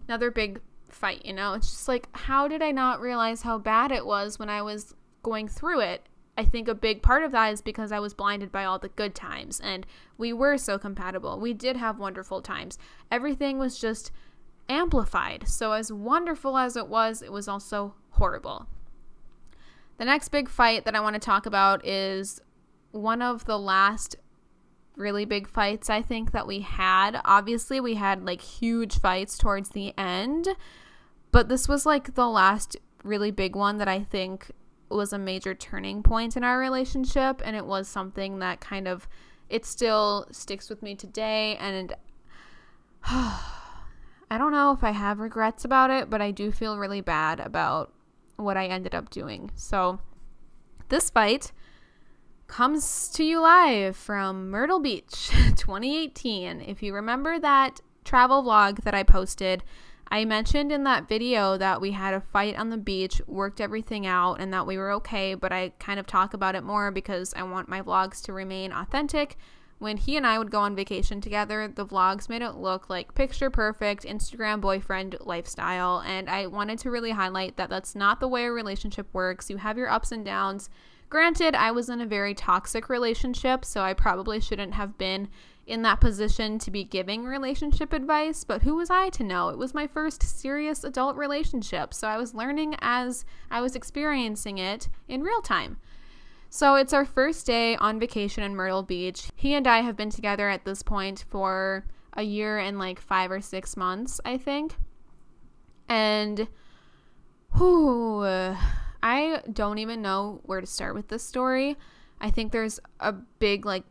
Another big fight, you know? It's just like, how did I not realize how bad it was when I was going through it? I think a big part of that is because I was blinded by all the good times, and we were so compatible. We did have wonderful times. Everything was just amplified. So as wonderful as it was also horrible. The next big fight that I want to talk about is one of the last really big fights I think that we had. Obviously, we had like huge fights towards the end, but this was like the last really big one that I think was a major turning point in our relationship, and it was something that kind of, it still sticks with me today, and I don't know if I have regrets about it, but I do feel really bad about what I ended up doing. So this fight comes to you live from Myrtle Beach 2018. If you remember that travel vlog that I posted, I mentioned in that video that we had a fight on the beach, worked everything out, and that we were okay, but I kind of talk about it more because I want my vlogs to remain authentic. When he and I would go on vacation together, the vlogs made it look like picture perfect Instagram boyfriend lifestyle, and I wanted to really highlight that that's not the way a relationship works. You have your ups and downs. Granted, I was in a very toxic relationship, so I probably shouldn't have been in that position to be giving relationship advice, but who was I to know? It was my first serious adult relationship, so I was learning as I was experiencing it in real time. So it's our first day on vacation in Myrtle Beach. He and I have been together at this point for a year and like 5 or 6 months, I think. And I don't even know where to start with this story. I think there's a big like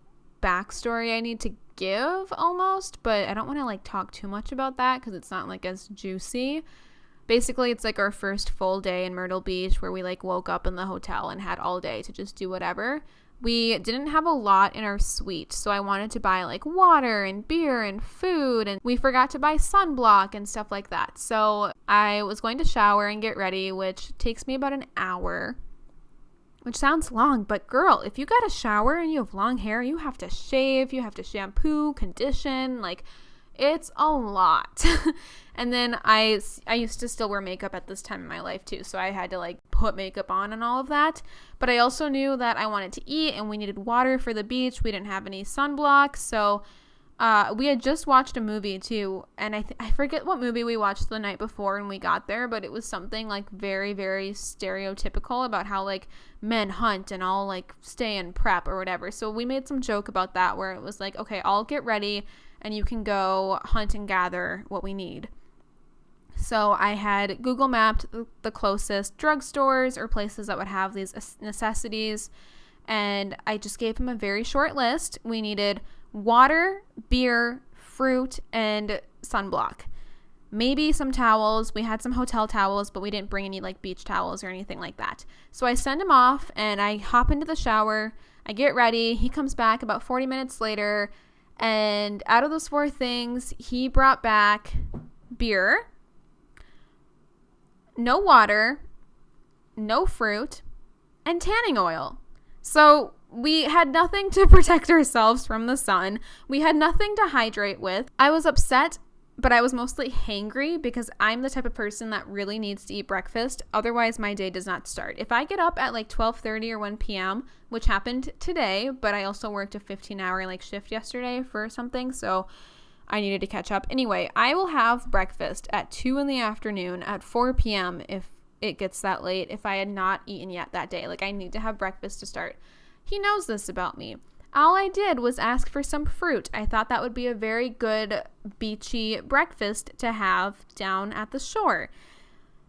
backstory I need to give almost, but I don't want to like talk too much about that because it's not like as juicy. Basically, it's like our first full day in Myrtle Beach where we like woke up in the hotel and had all day to just do whatever. We didn't have a lot in our suite, so I wanted to buy like water and beer and food, and we forgot to buy sunblock and stuff like that. So I was going to shower and get ready, which takes me about an hour, which sounds long, but girl, if you got a shower and you have long hair, you have to shave, you have to shampoo, condition, like it's a lot. And then I used to still wear makeup at this time in my life too, so I had to like put makeup on and all of that. But I also knew that I wanted to eat and we needed water for the beach. We didn't have any sunblock, so we had just watched a movie too, and I forget what movie we watched the night before when we got there, but it was something like very, very stereotypical about how like men hunt and all like stay in prep or whatever. So we made some joke about that where it was like, okay, I'll get ready and you can go hunt and gather what we need. So I had Google mapped the closest drugstores or places that would have these necessities, and I just gave him a very short list. We needed water, beer, fruit, and sunblock. Maybe some towels. We had some hotel towels, but we didn't bring any like beach towels or anything like that. So I send him off and I hop into the shower. I get ready. He comes back about 40 minutes later, and out of those 4 things, he brought back beer, no water, no fruit, and tanning oil. So we had nothing to protect ourselves from the sun. We had nothing to hydrate with. I was upset, but I was mostly hangry because I'm the type of person that really needs to eat breakfast. Otherwise, my day does not start. If I get up at like 12:30 or 1 p.m., which happened today, but I also worked a 15-hour like shift yesterday for something, so I needed to catch up. Anyway, I will have breakfast at 2 in the afternoon, at 4 p.m. if it gets that late, if I had not eaten yet that day. Like, I need to have breakfast to start. He knows this about me. All I did was ask for some fruit. I thought that would be a very good beachy breakfast to have down at the shore.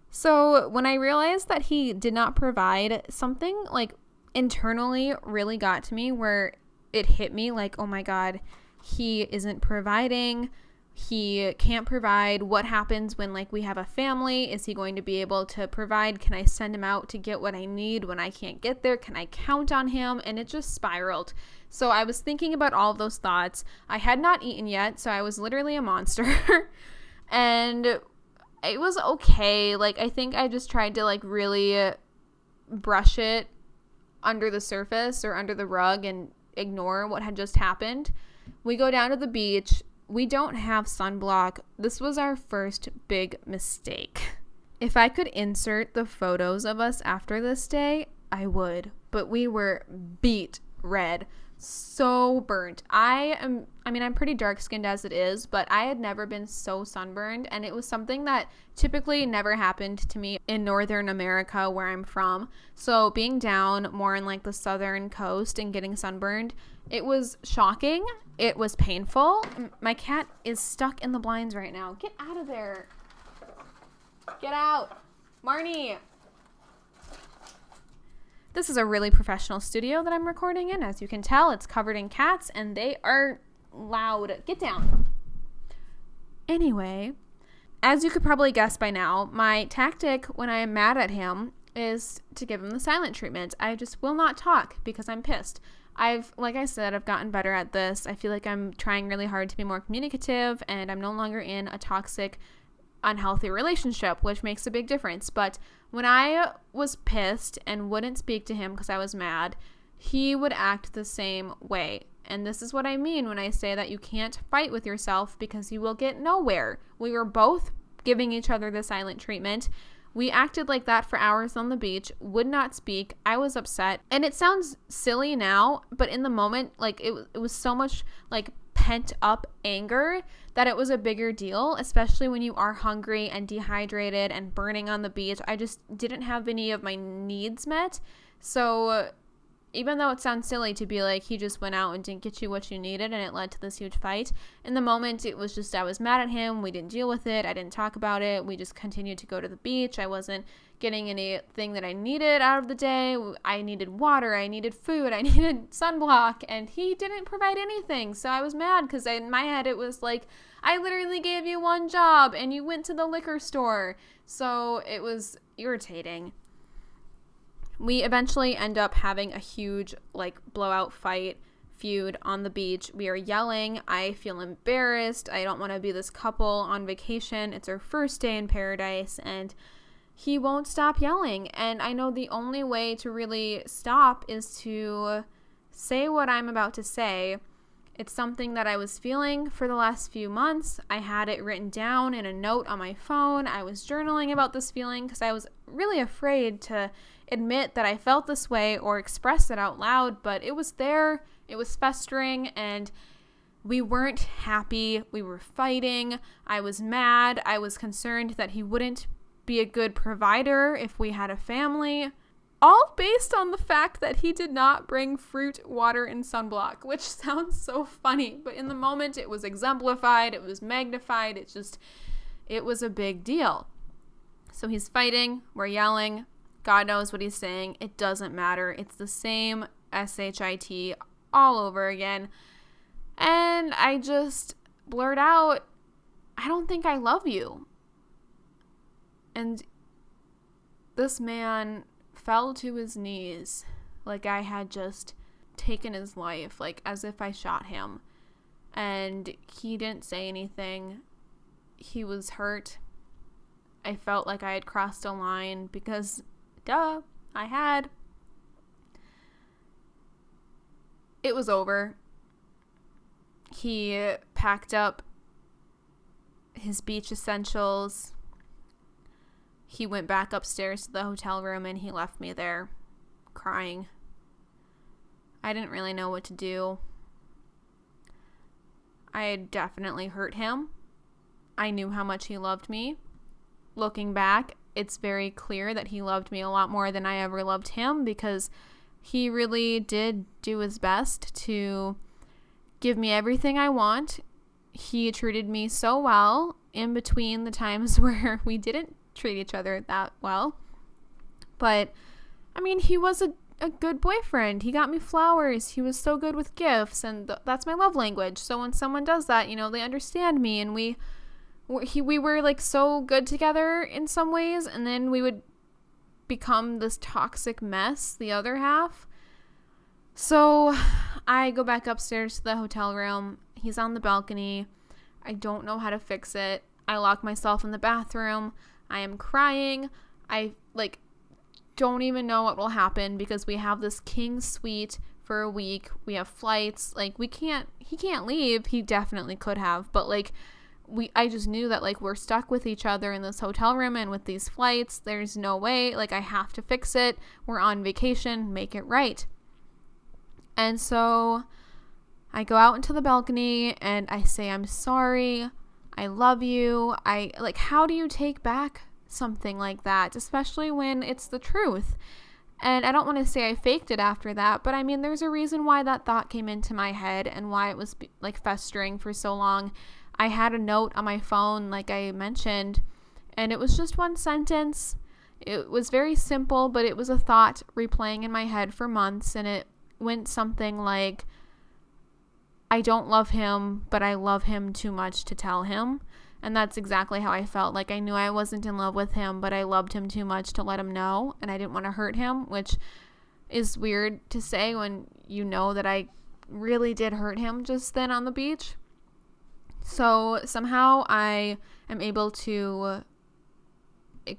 So when I realized that he did not provide, something like internally really got to me where it hit me like, oh my God, he isn't providing. He can't provide. What happens when like we have a family? Is he going to be able to provide? Can I send him out to get what I need when I can't get there? Can I count on him? And it just spiraled. So I was thinking about all of those thoughts. I had not eaten yet, so I was literally a monster. And it was okay. Like, I think I just tried to like really brush it under the surface or under the rug and ignore what had just happened. We go down to the beach. we don't have sunblock. This was our first big mistake. If I could insert the photos of us after this day, I would. But we were beet red. So burnt. I'm pretty dark skinned as it is, but I had never been so sunburned, and it was something that typically never happened to me in Northern America where I'm from. So being down more in like the southern coast and getting sunburned, it was shocking. It was painful. My cat is stuck in the blinds right now. Get out of there. Get out. Marnie. This is a really professional studio that I'm recording in. As you can tell, it's covered in cats and they are loud. Get down. Anyway, as you could probably guess by now, my tactic when I am mad at him is to give him the silent treatment. I just will not talk because I'm pissed. Like I said, I've gotten better at this. I feel like I'm trying really hard to be more communicative, and I'm no longer in a toxic, unhealthy relationship, which makes a big difference. But when I was pissed and wouldn't speak to him because I was mad, he would act the same way. And this is what I mean when I say that you can't fight with yourself because you will get nowhere. We were both giving each other the silent treatment. We acted like that for hours on the beach, would not speak. I was upset. And it sounds silly now, but in the moment, like it was so much like pent up anger that it was a bigger deal, especially when you are hungry and dehydrated and burning on the beach. I just didn't have any of my needs met. So even though it sounds silly to be like, he just went out and didn't get you what you needed and it led to this huge fight, in the moment it was just, I was mad at him. We didn't deal with it. I didn't talk about it. We just continued to go to the beach. I wasn't getting anything that I needed out of the day. I needed water. I needed food. I needed sunblock, and he didn't provide anything. So I was mad because in my head it was like, I literally gave you one job and you went to the liquor store. So it was irritating. We eventually end up having a huge blowout feud on the beach. We are yelling. I feel embarrassed. I don't want to be this couple on vacation. It's our first day in paradise, and he won't stop yelling. And I know the only way to really stop is to say what I'm about to say. It's something that I was feeling for the last few months. I had it written down in a note on my phone. I was journaling about this feeling because I was really afraid to admit that I felt this way or express it out loud, but it was there. It was festering, and we weren't happy. We were fighting. I was mad. I was concerned that he wouldn't be a good provider if we had a family. All based on the fact that he did not bring fruit, water, and sunblock, which sounds so funny, but in the moment it was exemplified, it was magnified, it was a big deal. So he's fighting, we're yelling, God knows what he's saying, it doesn't matter, it's the same SHIT all over again, and I just blurt out, I don't think I love you. And this man fell to his knees like I had just taken his life, like as if I shot him. And he didn't say anything. He was hurt. I felt like I had crossed a line because, duh, I had. It was over. He packed up his beach essentials. He went back upstairs to the hotel room and he left me there, crying. I didn't really know what to do. I had definitely hurt him. I knew how much he loved me. Looking back, it's very clear that he loved me a lot more than I ever loved him, because he really did do his best to give me everything I want. He treated me so well in between the times where we didn't treat each other that well. But I mean, he was a good boyfriend. He got me flowers. He was so good with gifts, and that's my love language. So when someone does that, they understand me, and we were like so good together in some ways, and then we would become this toxic mess the other half. So I go back upstairs to the hotel room. He's on the balcony. I don't know how to fix it. I lock myself in the bathroom. I am crying. I don't even know what will happen because we have this king suite for a week. We have flights. Like, he can't leave. He definitely could have, but like, I just knew that like we're stuck with each other in this hotel room and with these flights. There's no way. Like, I have to fix it. We're on vacation. Make it right. And so I go out into the balcony and I say, I'm sorry. I love you. How do you take back something like that, especially when it's the truth? And I don't want to say I faked it after that, but I mean, there's a reason why that thought came into my head and why it was like festering for so long. I had a note on my phone, like I mentioned, and it was just one sentence. It was very simple, but it was a thought replaying in my head for months, and it went something like, I don't love him, but I love him too much to tell him. And that's exactly how I felt. Like, I knew I wasn't in love with him, but I loved him too much to let him know, and I didn't want to hurt him, which is weird to say when you know that I really did hurt him just then on the beach. So somehow I am able to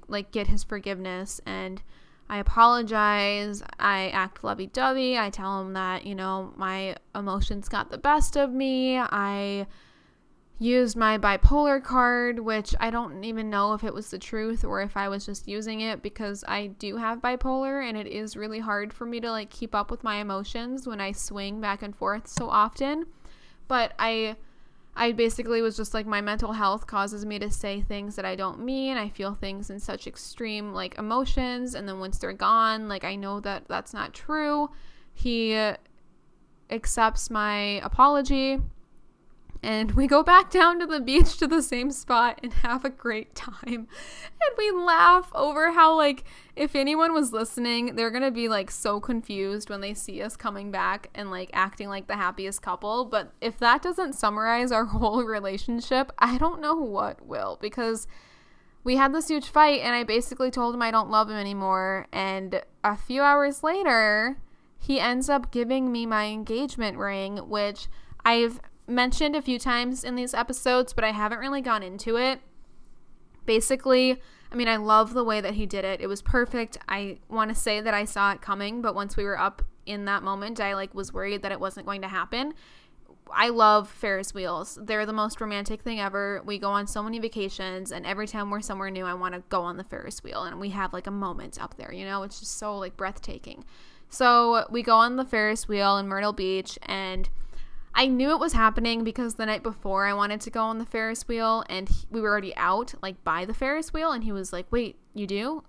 like get his forgiveness, and I apologize. I act lovey-dovey. I tell him that, you know, my emotions got the best of me. I used my bipolar card, which I don't even know if it was the truth or if I was just using it, because I do have bipolar and it is really hard for me to like keep up with my emotions when I swing back and forth so often. But I basically was just like, my mental health causes me to say things that I don't mean. I feel things in such extreme like emotions, and then once they're gone, like I know that that's not true. He accepts my apology, and we go back down to the beach to the same spot and have a great time. And we laugh over how, like, if anyone was listening, they're going to be, like, so confused when they see us coming back and, like, acting like the happiest couple. But if that doesn't summarize our whole relationship, I don't know what will. Because we had this huge fight, and I basically told him I don't love him anymore. And a few hours later, he ends up giving me my engagement ring, which I've mentioned a few times in these episodes, but I haven't really gone into it. Basically, I mean, I love the way that he did it. It was perfect. I want to say that I saw it coming, but once we were up in that moment, I like was worried that it wasn't going to happen. I love Ferris wheels. They're the most romantic thing ever. We go on so many vacations, and every time we're somewhere new, I want to go on the Ferris wheel, and we have like a moment up there, you know? It's just so like breathtaking. So we go on the Ferris wheel in Myrtle Beach, and I knew it was happening because the night before I wanted to go on the Ferris wheel, and we were already out like by the Ferris wheel, and he was like, wait, you do?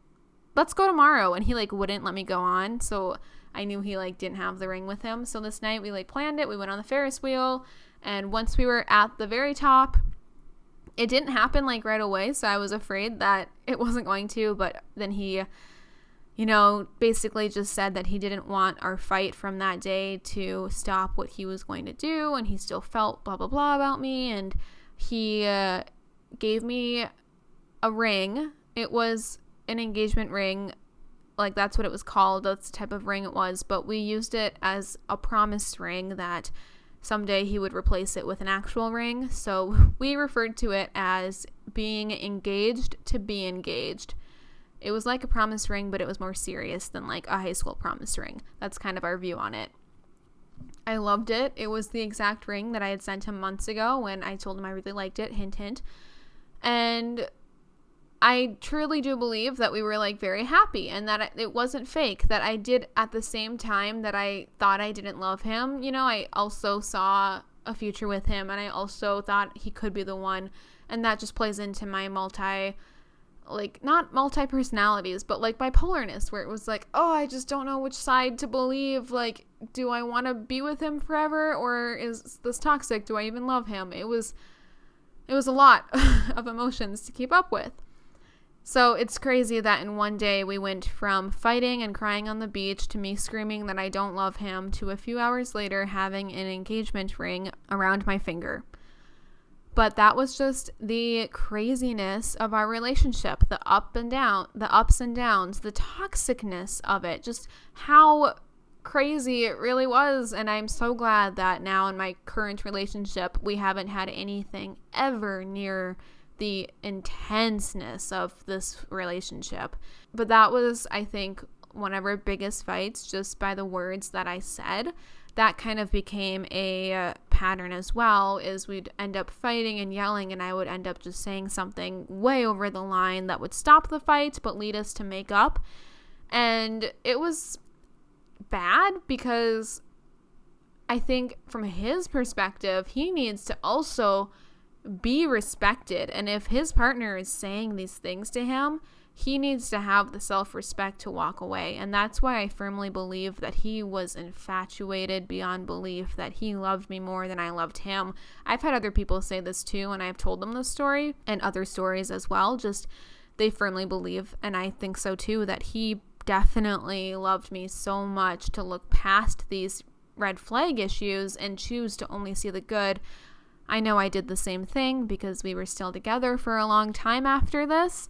Let's go tomorrow. And he like wouldn't let me go on. So I knew he like didn't have the ring with him. So this night we like planned it. We went on the Ferris wheel, and once we were at the very top, it didn't happen like right away. So I was afraid that it wasn't going to, but then he, you know, basically just said that he didn't want our fight from that day to stop what he was going to do, and he still felt blah, blah, blah about me, and he gave me a ring. It was an engagement ring, like that's what it was called, that's the type of ring it was, but we used it as a promise ring that someday he would replace it with an actual ring, so we referred to it as being engaged to be engaged. It was like a promise ring, but it was more serious than like a high school promise ring. That's kind of our view on it. I loved it. It was the exact ring that I had sent him months ago when I told him I really liked it, hint, hint. And I truly do believe that we were like very happy, and that it wasn't fake, that I did at the same time that I thought I didn't love him. You know, I also saw a future with him, and I also thought he could be the one. And that just plays into my not multi-personalities, but like bipolarness, where it was like, oh, I just don't know which side to believe. Like, do I want to be with him forever, or is this toxic? Do I even love him? It was a lot of emotions to keep up with. So it's crazy that in one day we went from fighting and crying on the beach to me screaming that I don't love him to a few hours later having an engagement ring around my finger. But that was just the craziness of our relationship, the ups and downs, the toxicness of it, just how crazy it really was. And I'm so glad that now in my current relationship, we haven't had anything ever near the intenseness of this relationship. But that was, I think, one of our biggest fights just by the words that I said. That kind of became a pattern as well, is we'd end up fighting and yelling, and I would end up just saying something way over the line that would stop the fight but lead us to make up. And it was bad because I think from his perspective, he needs to also be respected. And if his partner is saying these things to him, he needs to have the self-respect to walk away. And that's why I firmly believe that he was infatuated beyond belief, that he loved me more than I loved him. I've had other people say this too, and I've told them this story and other stories as well. Just they firmly believe, and I think so too, that he definitely loved me so much to look past these red flag issues and choose to only see the good. I know I did the same thing because we were still together for a long time after this.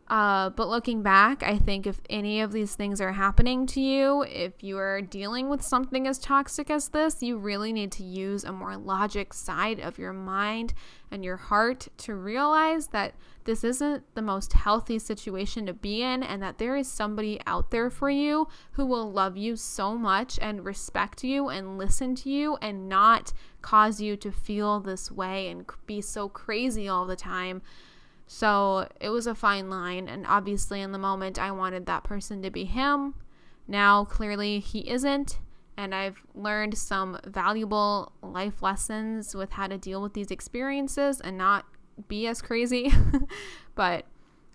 But looking back, I think if any of these things are happening to you, if you are dealing with something as toxic as this, you really need to use a more logic side of your mind and your heart to realize that this isn't the most healthy situation to be in, and that there is somebody out there for you who will love you so much and respect you and listen to you and not cause you to feel this way and be so crazy all the time. So it was a fine line, and obviously in the moment I wanted that person to be him. Now clearly he isn't, and I've learned some valuable life lessons with how to deal with these experiences and not be as crazy. But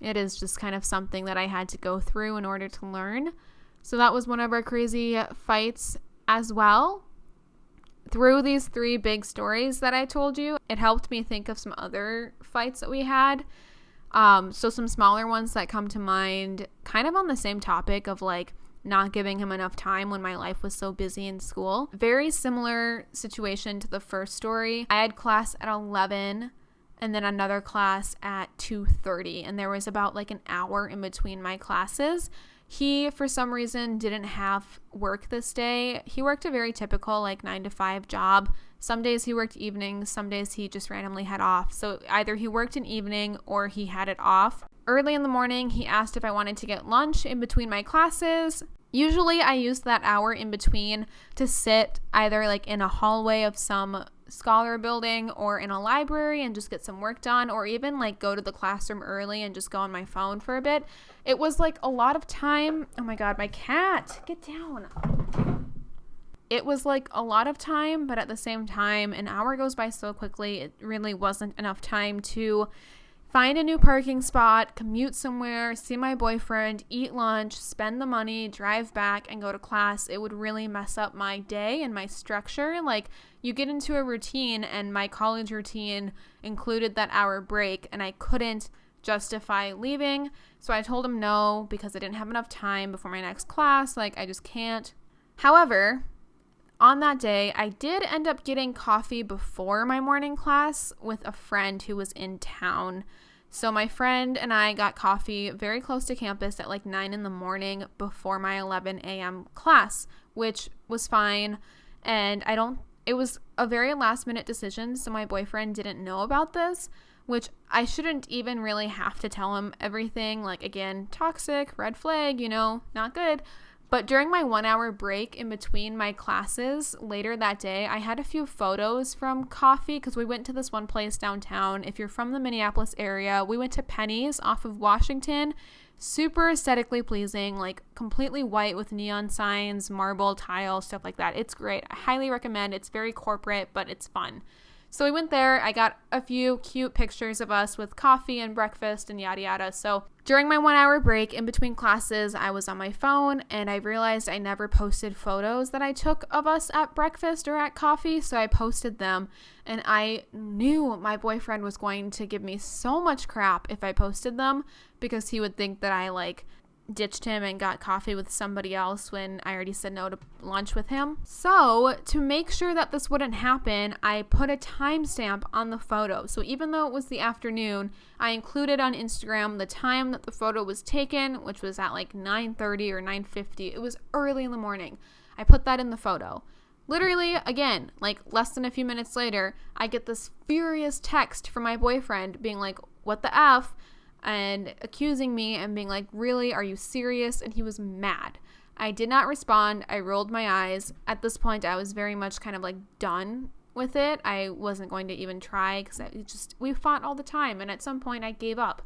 it is just kind of something that I had to go through in order to learn. So that was one of our crazy fights as well. Through these 3 big stories that I told you, it helped me think of some other fights that we had. So some smaller ones that come to mind, kind of on the same topic of like not giving him enough time when my life was so busy in school. Very similar situation to the first story. I had class at 11 and then another class at 2:30, and there was about like an hour in between my classes. He, for some reason, didn't have work this day. He worked a very typical like 9-to-5 job. Some days he worked evenings, some days he just randomly had off. So either he worked an evening or he had it off. Early in the morning, he asked if I wanted to get lunch in between my classes. Usually I use that hour in between to sit either like in a hallway of some scholar building or in a library and just get some work done, or even like go to the classroom early and just go on my phone for a bit. It was like a lot of time. Oh my God, my cat, get down. It was like a lot of time, but at the same time, an hour goes by so quickly. It really wasn't enough time to find a new parking spot, commute somewhere, see my boyfriend, eat lunch, spend the money, drive back, and go to class. It would really mess up my day and my structure. Like, you get into a routine, and my college routine included that hour break, and I couldn't justify leaving. So I told him no because I didn't have enough time before my next class. Like, I just can't. However, on that day, I did end up getting coffee before my morning class with a friend who was in town. So my friend and I got coffee very close to campus at like 9 in the morning before my 11 a.m. class, which was fine. And it was a very last minute decision, so my boyfriend didn't know about this, which I shouldn't even really have to tell him everything. Like, again, toxic, red flag, not good. But during my 1 hour break in between my classes later that day, I had a few photos from coffee because we went to this one place downtown. If you're from the Minneapolis area, we went to Penny's off of Washington. Super aesthetically pleasing, like completely white with neon signs, marble tile, stuff like that. It's great. I highly recommend. It's very corporate, but it's fun. So we went there. I got a few cute pictures of us with coffee and breakfast and yada yada. So during my 1 hour break in between classes, I was on my phone and I realized I never posted photos that I took of us at breakfast or at coffee. So I posted them, and I knew my boyfriend was going to give me so much crap if I posted them, because he would think that I ditched him and got coffee with somebody else when I already said no to lunch with him. So to make sure that this wouldn't happen, I put a timestamp on the photo. So even though it was the afternoon, I included on Instagram the time that the photo was taken, which was at 9:30 or 9:50. It was early in the morning. I put that in the photo. Literally, again, less than a few minutes later, I get this furious text from my boyfriend being like, "What the F? and accusing me and being like, really, are you serious? And he was mad. I did not respond. I rolled my eyes. At this point, I was very much kind of like done with it. I wasn't going to even try because we fought all the time. And at some point I gave up.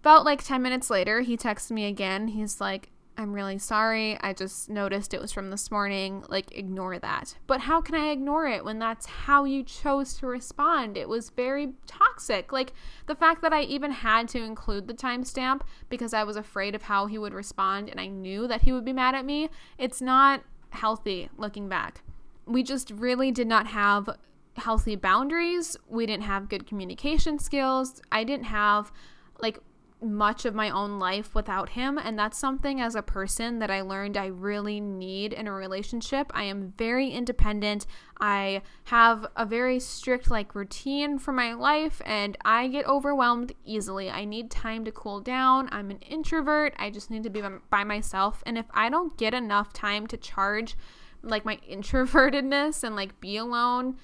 About like 10 minutes later, he texted me again. He's like, I'm really sorry. I just noticed it was from this morning. Like, ignore that. But how can I ignore it when that's how you chose to respond? It was very toxic. Like, the fact that I even had to include the timestamp because I was afraid of how he would respond and I knew that he would be mad at me, it's not healthy looking back. We just really did not have healthy boundaries. We didn't have good communication skills. I didn't have, like, much of my own life without him, and that's something as a person that I learned I really need in a relationship. I am very independent. I have a very strict like routine for my life, and I get overwhelmed easily. I need time to cool down. I'm an introvert. I just need to be by myself, and if I don't get enough time to charge like my introvertedness and like be alone,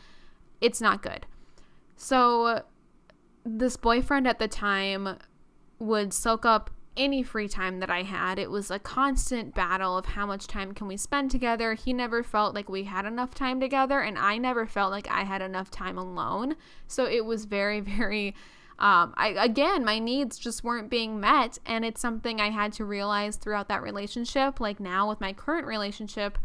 it's not good. So this boyfriend at the time would soak up any free time that I had. It was a constant battle of how much time can we spend together. He never felt like we had enough time together, and I never felt like I had enough time alone. So it was very, very, my needs just weren't being met, and it's something I had to realize throughout that relationship. Like now with my current relationship,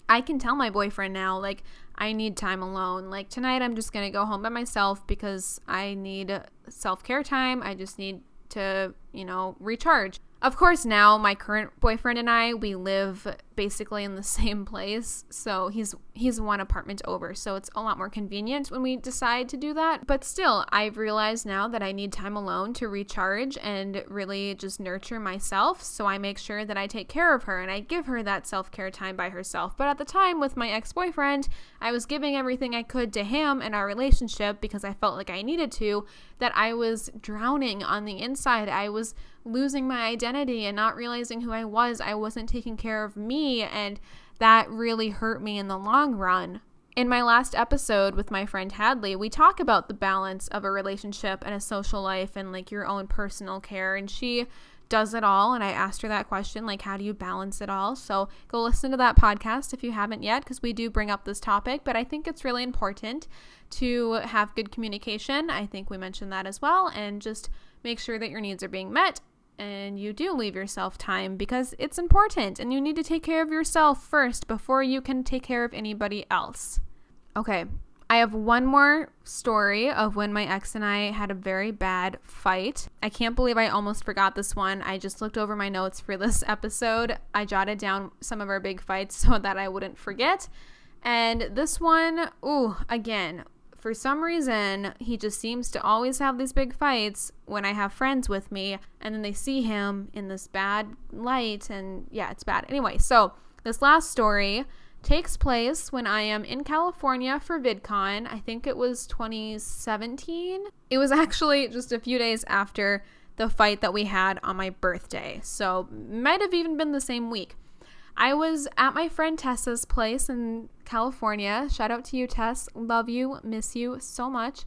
I can tell my boyfriend now, like, I need time alone. Like tonight I'm just going to go home by myself because I need self-care time. I just need to, recharge. Of course, now my current boyfriend and I, we live basically in the same place. So he's one apartment over. So it's a lot more convenient when we decide to do that. But still, I've realized now that I need time alone to recharge and really just nurture myself. So I make sure that I take care of her and I give her that self-care time by herself. But at the time with my ex-boyfriend, I was giving everything I could to him in our relationship because I felt like I needed to, that I was drowning on the inside. I was losing my identity and not realizing who I was. I wasn't taking care of me, and that really hurt me in the long run. In my last episode with my friend Hadley, we talk about the balance of a relationship and a social life and like your own personal care, and she does it all, and I asked her that question, like, how do you balance it all? So go listen to that podcast if you haven't yet, because we do bring up this topic, but I think it's really important to have good communication. I think we mentioned that as well, and just make sure that your needs are being met and you do leave yourself time because it's important, and you need to take care of yourself first before you can take care of anybody else. Okay, I have one more story of when my ex and I had a very bad fight. I can't believe I almost forgot this one. I just looked over my notes for this episode. I jotted down some of our big fights so that I wouldn't forget. And this one, again, for some reason, he just seems to always have these big fights when I have friends with me, and then they see him in this bad light, and yeah, it's bad. Anyway, so this last story takes place when I am in California for VidCon. I think it was 2017. It was actually just a few days after the fight that we had on my birthday, so might have even been the same week. I was at my friend Tessa's place in California. Shout out to you, Tess. Love you. Miss you so much.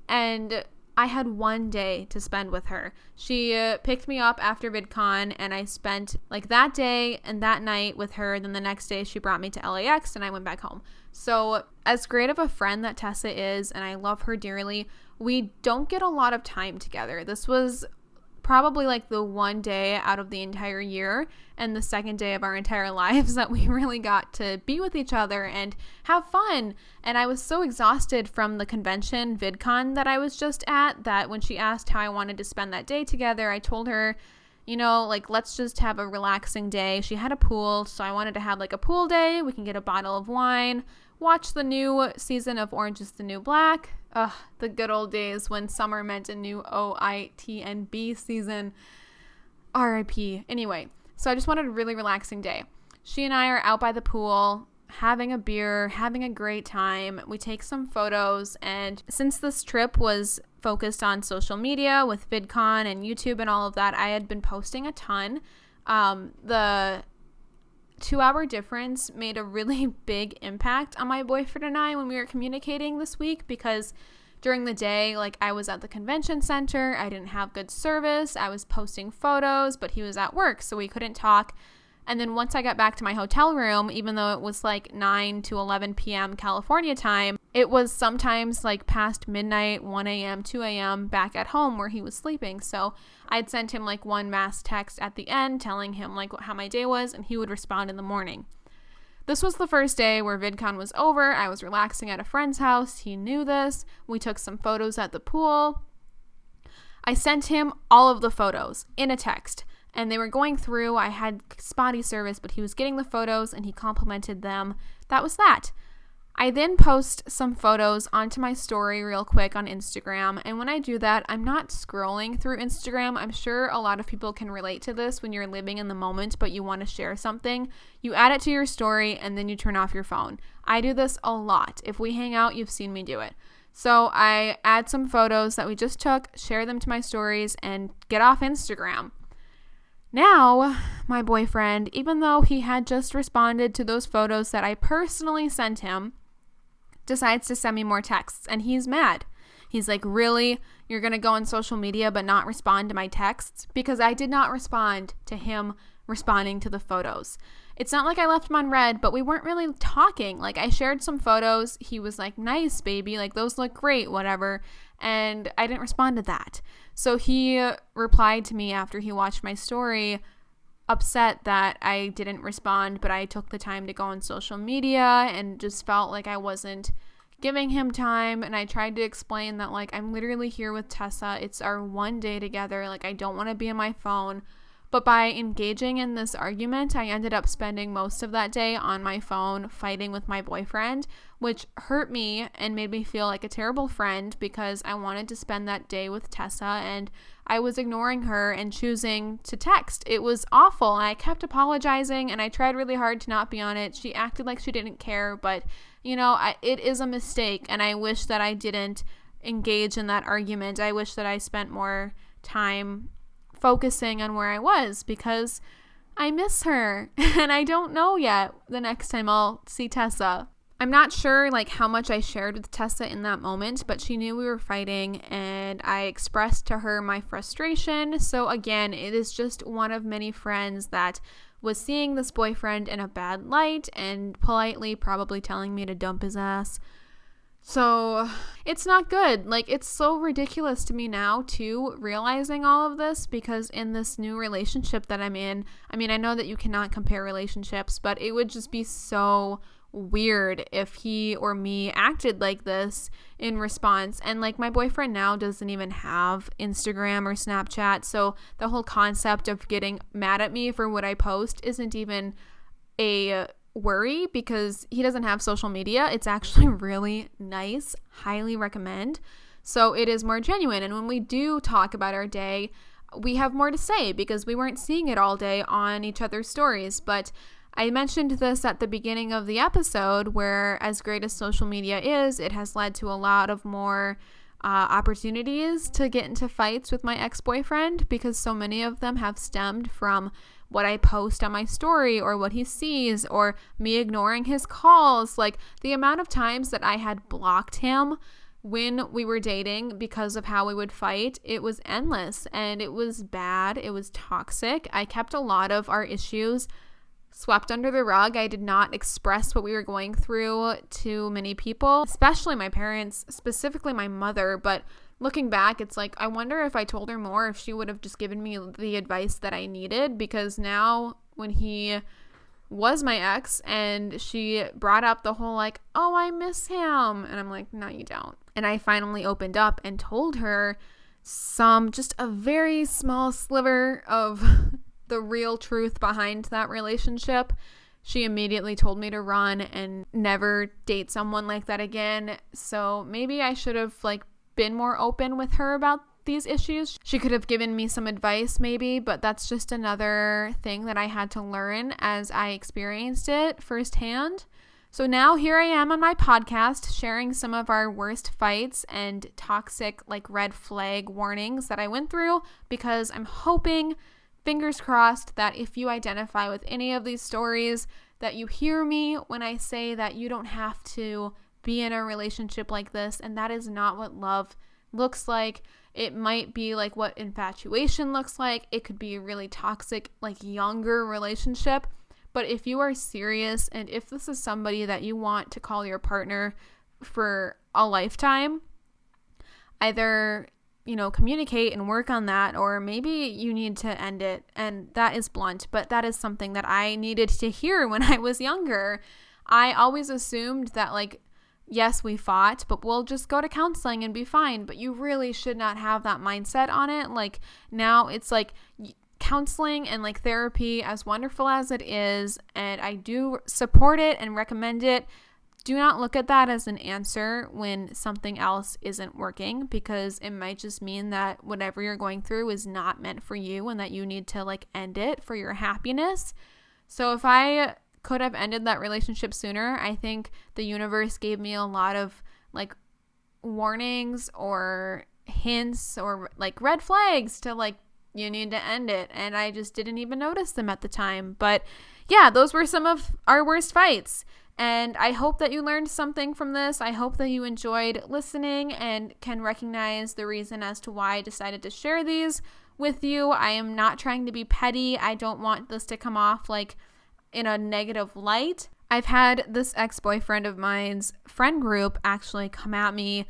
And I had one day to spend with her. She picked me up after VidCon, and I spent like that day and that night with her. Then the next day she brought me to LAX and I went back home. So as great of a friend that Tessa is, and I love her dearly, we don't get a lot of time together. This was probably like the one day out of the entire year and the second day of our entire lives that we really got to be with each other and have fun. And I was so exhausted from the convention VidCon that I was just at that when she asked how I wanted to spend that day together, I told her, like, let's just have a relaxing day. She had a pool, so I wanted to have like a pool day. We can get a bottle of wine, watch the new season of Orange is the New Black. The good old days when summer meant a new OITNB season. RIP. Anyway, so I just wanted a really relaxing day. She and I are out by the pool, having a beer, having a great time. We take some photos, and since this trip was focused on social media with VidCon and YouTube and all of that, I had been posting a ton. The 2-hour difference made a really big impact on my boyfriend and I when we were communicating this week, because during the day, like I was at the convention center, I didn't have good service, I was posting photos, but he was at work, so we couldn't talk. And then once I got back to my hotel room, even though it was like 9 to 11 p.m. California time, it was sometimes like past midnight, 1 a.m., 2 a.m. back at home where he was sleeping. So I'd sent him like one mass text at the end telling him like how my day was, and he would respond in the morning. This was the first day where VidCon was over. I was relaxing at a friend's house. He knew this. We took some photos at the pool. I sent him all of the photos in a text. And they were going through. I had spotty service, but he was getting the photos and he complimented them. That was that. I then post some photos onto my story real quick on Instagram. And when I do that, I'm not scrolling through Instagram. I'm sure a lot of people can relate to this when you're living in the moment, but you want to share something. You add it to your story and then you turn off your phone. I do this a lot. If we hang out, you've seen me do it. So I add some photos that we just took, share them to my stories, and get off Instagram. Now, my boyfriend, even though he had just responded to those photos that I personally sent him, decides to send me more texts, and he's mad. He's like, really? You're going to go on social media but not respond to my texts? Because I did not respond to him responding to the photos. It's not like I left him on red, but we weren't really talking. Like, I shared some photos. He was like, nice, baby. Like, those look great, whatever. And I didn't respond to that. So he replied to me after he watched my story, upset that I didn't respond, but I took the time to go on social media and just felt like I wasn't giving him time. And I tried to explain that, like, I'm literally here with Tessa. It's our one day together. Like, I don't want to be on my phone. But by engaging in this argument, I ended up spending most of that day on my phone fighting with my boyfriend, which hurt me and made me feel like a terrible friend because I wanted to spend that day with Tessa and I was ignoring her and choosing to text. It was awful. I kept apologizing and I tried really hard to not be on it. She acted like she didn't care, but you know, it is a mistake and I wish that I didn't engage in that argument. I wish that I spent more time focusing on where I was because I miss her and I don't know yet the next time I'll see Tessa. I'm not sure like how much I shared with Tessa in that moment, but she knew we were fighting and I expressed to her my frustration. So again, it is just one of many friends that was seeing this boyfriend in a bad light and politely probably telling me to dump his ass. So it's not good. Like, it's so ridiculous to me now too, realizing all of this, because in this new relationship that I'm in, I mean, I know that you cannot compare relationships, but it would just be so weird if he or me acted like this in response. And like, my boyfriend now doesn't even have Instagram or Snapchat, so the whole concept of getting mad at me for what I post isn't even a worry because he doesn't have social media. It's actually really nice. Highly recommend. So it is more genuine. And when we do talk about our day, we have more to say because we weren't seeing it all day on each other's stories. But I mentioned this at the beginning of the episode where, as great as social media is, it has led to a lot of more opportunities to get into fights with my ex-boyfriend because so many of them have stemmed from what I post on my story or what he sees or me ignoring his calls. Like, the amount of times that I had blocked him when we were dating because of how we would fight, it was endless and it was bad. It was toxic. I kept a lot of our issues swept under the rug. I did not express what we were going through to many people, especially my parents, specifically my mother. But looking back, it's like, I wonder if I told her more, if she would have just given me the advice that I needed, because now when he was my ex and she brought up the whole like, oh, I miss him. And I'm like, no, you don't. And I finally opened up and told her just a very small sliver of the real truth behind that relationship. She immediately told me to run and never date someone like that again. So maybe I should have like been more open with her about these issues. She could have given me some advice maybe, but that's just another thing that I had to learn as I experienced it firsthand. So now here I am on my podcast sharing some of our worst fights and toxic like red flag warnings that I went through, because I'm hoping, fingers crossed, that if you identify with any of these stories, that you hear me when I say that you don't have to be in a relationship like this, and that is not what love looks like. It might be like what infatuation looks like. It could be a really toxic, like younger relationship. But if you are serious, and if this is somebody that you want to call your partner for a lifetime, either, communicate and work on that, or maybe you need to end it. And that is blunt, but that is something that I needed to hear when I was younger. I always assumed that, like, yes, we fought, but we'll just go to counseling and be fine. But you really should not have that mindset on it. Like, now it's like counseling and like therapy, as wonderful as it is, and I do support it and recommend it, do not look at that as an answer when something else isn't working, because it might just mean that whatever you're going through is not meant for you and that you need to like end it for your happiness. So if I could have ended that relationship sooner, I think the universe gave me a lot of like warnings or hints or like red flags to like, you need to end it, and I just didn't even notice them at the time. But yeah, those were some of our worst fights, and I hope that you learned something from this. I hope that you enjoyed listening and can recognize the reason as to why I decided to share these with you. I am not trying to be petty. I don't want this to come off like in a negative light. I've had this ex-boyfriend of mine's friend group actually come at me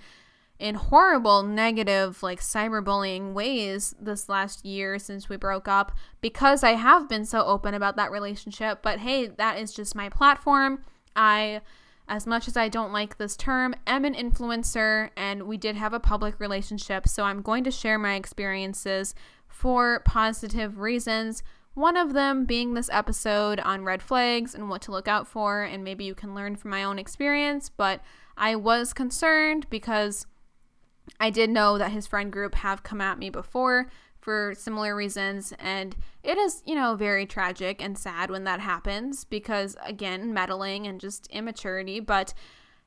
in horrible, negative, like cyberbullying ways this last year since we broke up, because I have been so open about that relationship. But hey, that is just my platform. I, as much as I don't like this term, am an influencer, and we did have a public relationship, so I'm going to share my experiences for positive reasons. One of them being this episode on red flags and what to look out for, and maybe you can learn from my own experience. But I was concerned because I did know that his friend group have come at me before for similar reasons, and it is, very tragic and sad when that happens because, again, meddling and just immaturity. But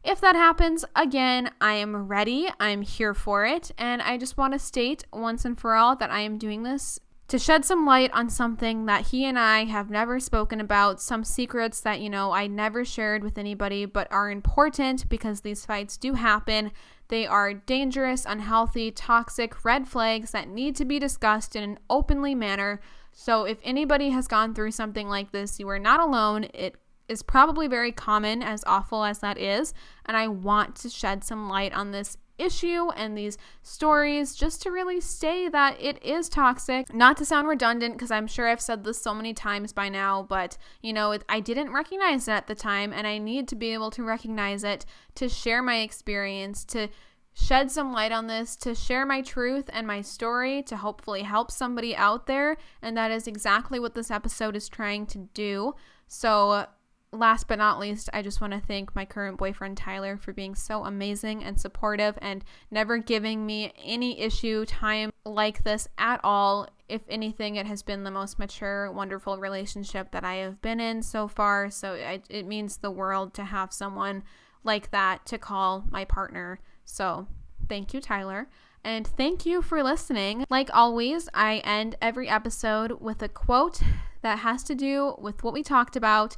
if that happens again, I am ready. I'm here for it, and I just want to state once and for all that I am doing this to shed some light on something that he and I have never spoken about, some secrets that, I never shared with anybody, but are important because these fights do happen. They are dangerous, unhealthy, toxic red flags that need to be discussed in an openly manner. So if anybody has gone through something like this, you are not alone. It is probably very common, as awful as that is, and I want to shed some light on this issue and these stories just to really say that it is toxic. Not to sound redundant, because I'm sure I've said this so many times by now, but I didn't recognize it at the time, and I need to be able to recognize it to share my experience, to shed some light on this, to share my truth and my story, to hopefully help somebody out there, and that is exactly what this episode is trying to do. So last but not least, I just want to thank my current boyfriend, Tyler, for being so amazing and supportive and never giving me any issue time like this at all. If anything, it has been the most mature, wonderful relationship that I have been in so far. So it means the world to have someone like that to call my partner. So thank you, Tyler. And thank you for listening. Like always, I end every episode with a quote that has to do with what we talked about.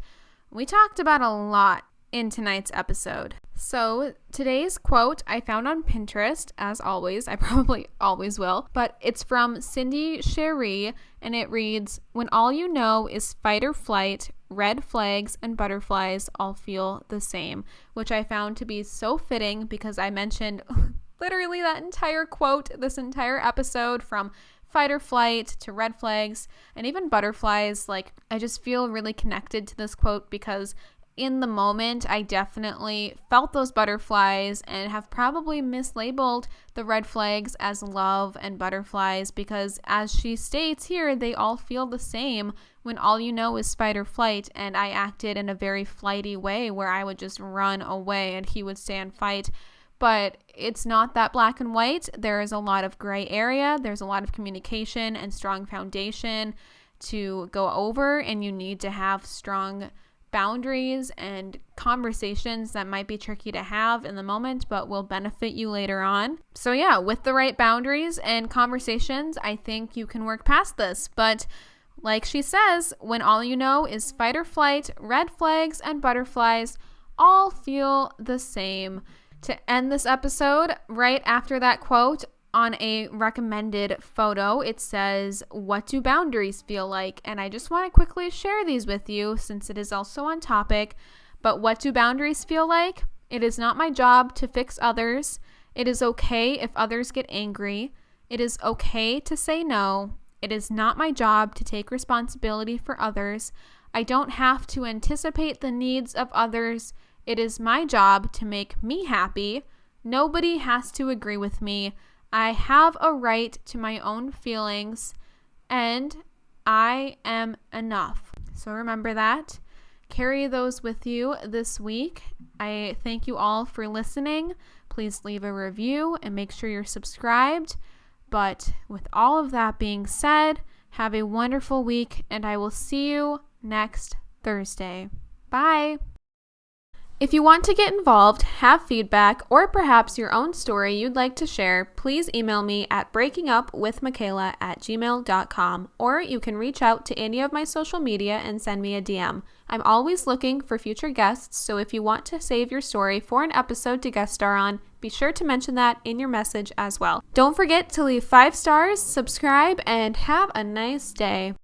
We talked about a lot in tonight's episode. So today's quote I found on Pinterest, as always. I probably always will. But it's from Cindy Cherie, and it reads, "When all you know is fight or flight, red flags and butterflies all feel the same," which I found to be so fitting because I mentioned literally that entire quote, this entire episode, from fight or flight to red flags and even butterflies. Like, I just feel really connected to this quote because in the moment I definitely felt those butterflies and have probably mislabeled the red flags as love and butterflies, because as she states here, they all feel the same when all you know is fight or flight. And I acted in a very flighty way where I would just run away and he would stay and fight. But it's not that black and white. There is a lot of gray area. There's a lot of communication and strong foundation to go over, and you need to have strong boundaries and conversations that might be tricky to have in the moment but will benefit you later on. So yeah, with the right boundaries and conversations, I think you can work past this. But like she says, when all you know is fight or flight, red flags and butterflies all feel the same. To end this episode, right after that quote on a recommended photo, it says, "What do boundaries feel like?" And I just want to quickly share these with you since it is also on topic. But what do boundaries feel like? It is not my job to fix others. It is okay if others get angry. It is okay to say no. It is not my job to take responsibility for others. I don't have to anticipate the needs of others. It is my job to make me happy. Nobody has to agree with me. I have a right to my own feelings, and I am enough. So remember that. Carry those with you this week. I thank you all for listening. Please leave a review and make sure you're subscribed. But with all of that being said, have a wonderful week, and I will see you next Thursday. Bye. If you want to get involved, have feedback, or perhaps your own story you'd like to share, please email me at breakingupwithmakayla@gmail.com, or you can reach out to any of my social media and send me a DM. I'm always looking for future guests, so if you want to save your story for an episode to guest star on, be sure to mention that in your message as well. Don't forget to leave 5 stars, subscribe, and have a nice day.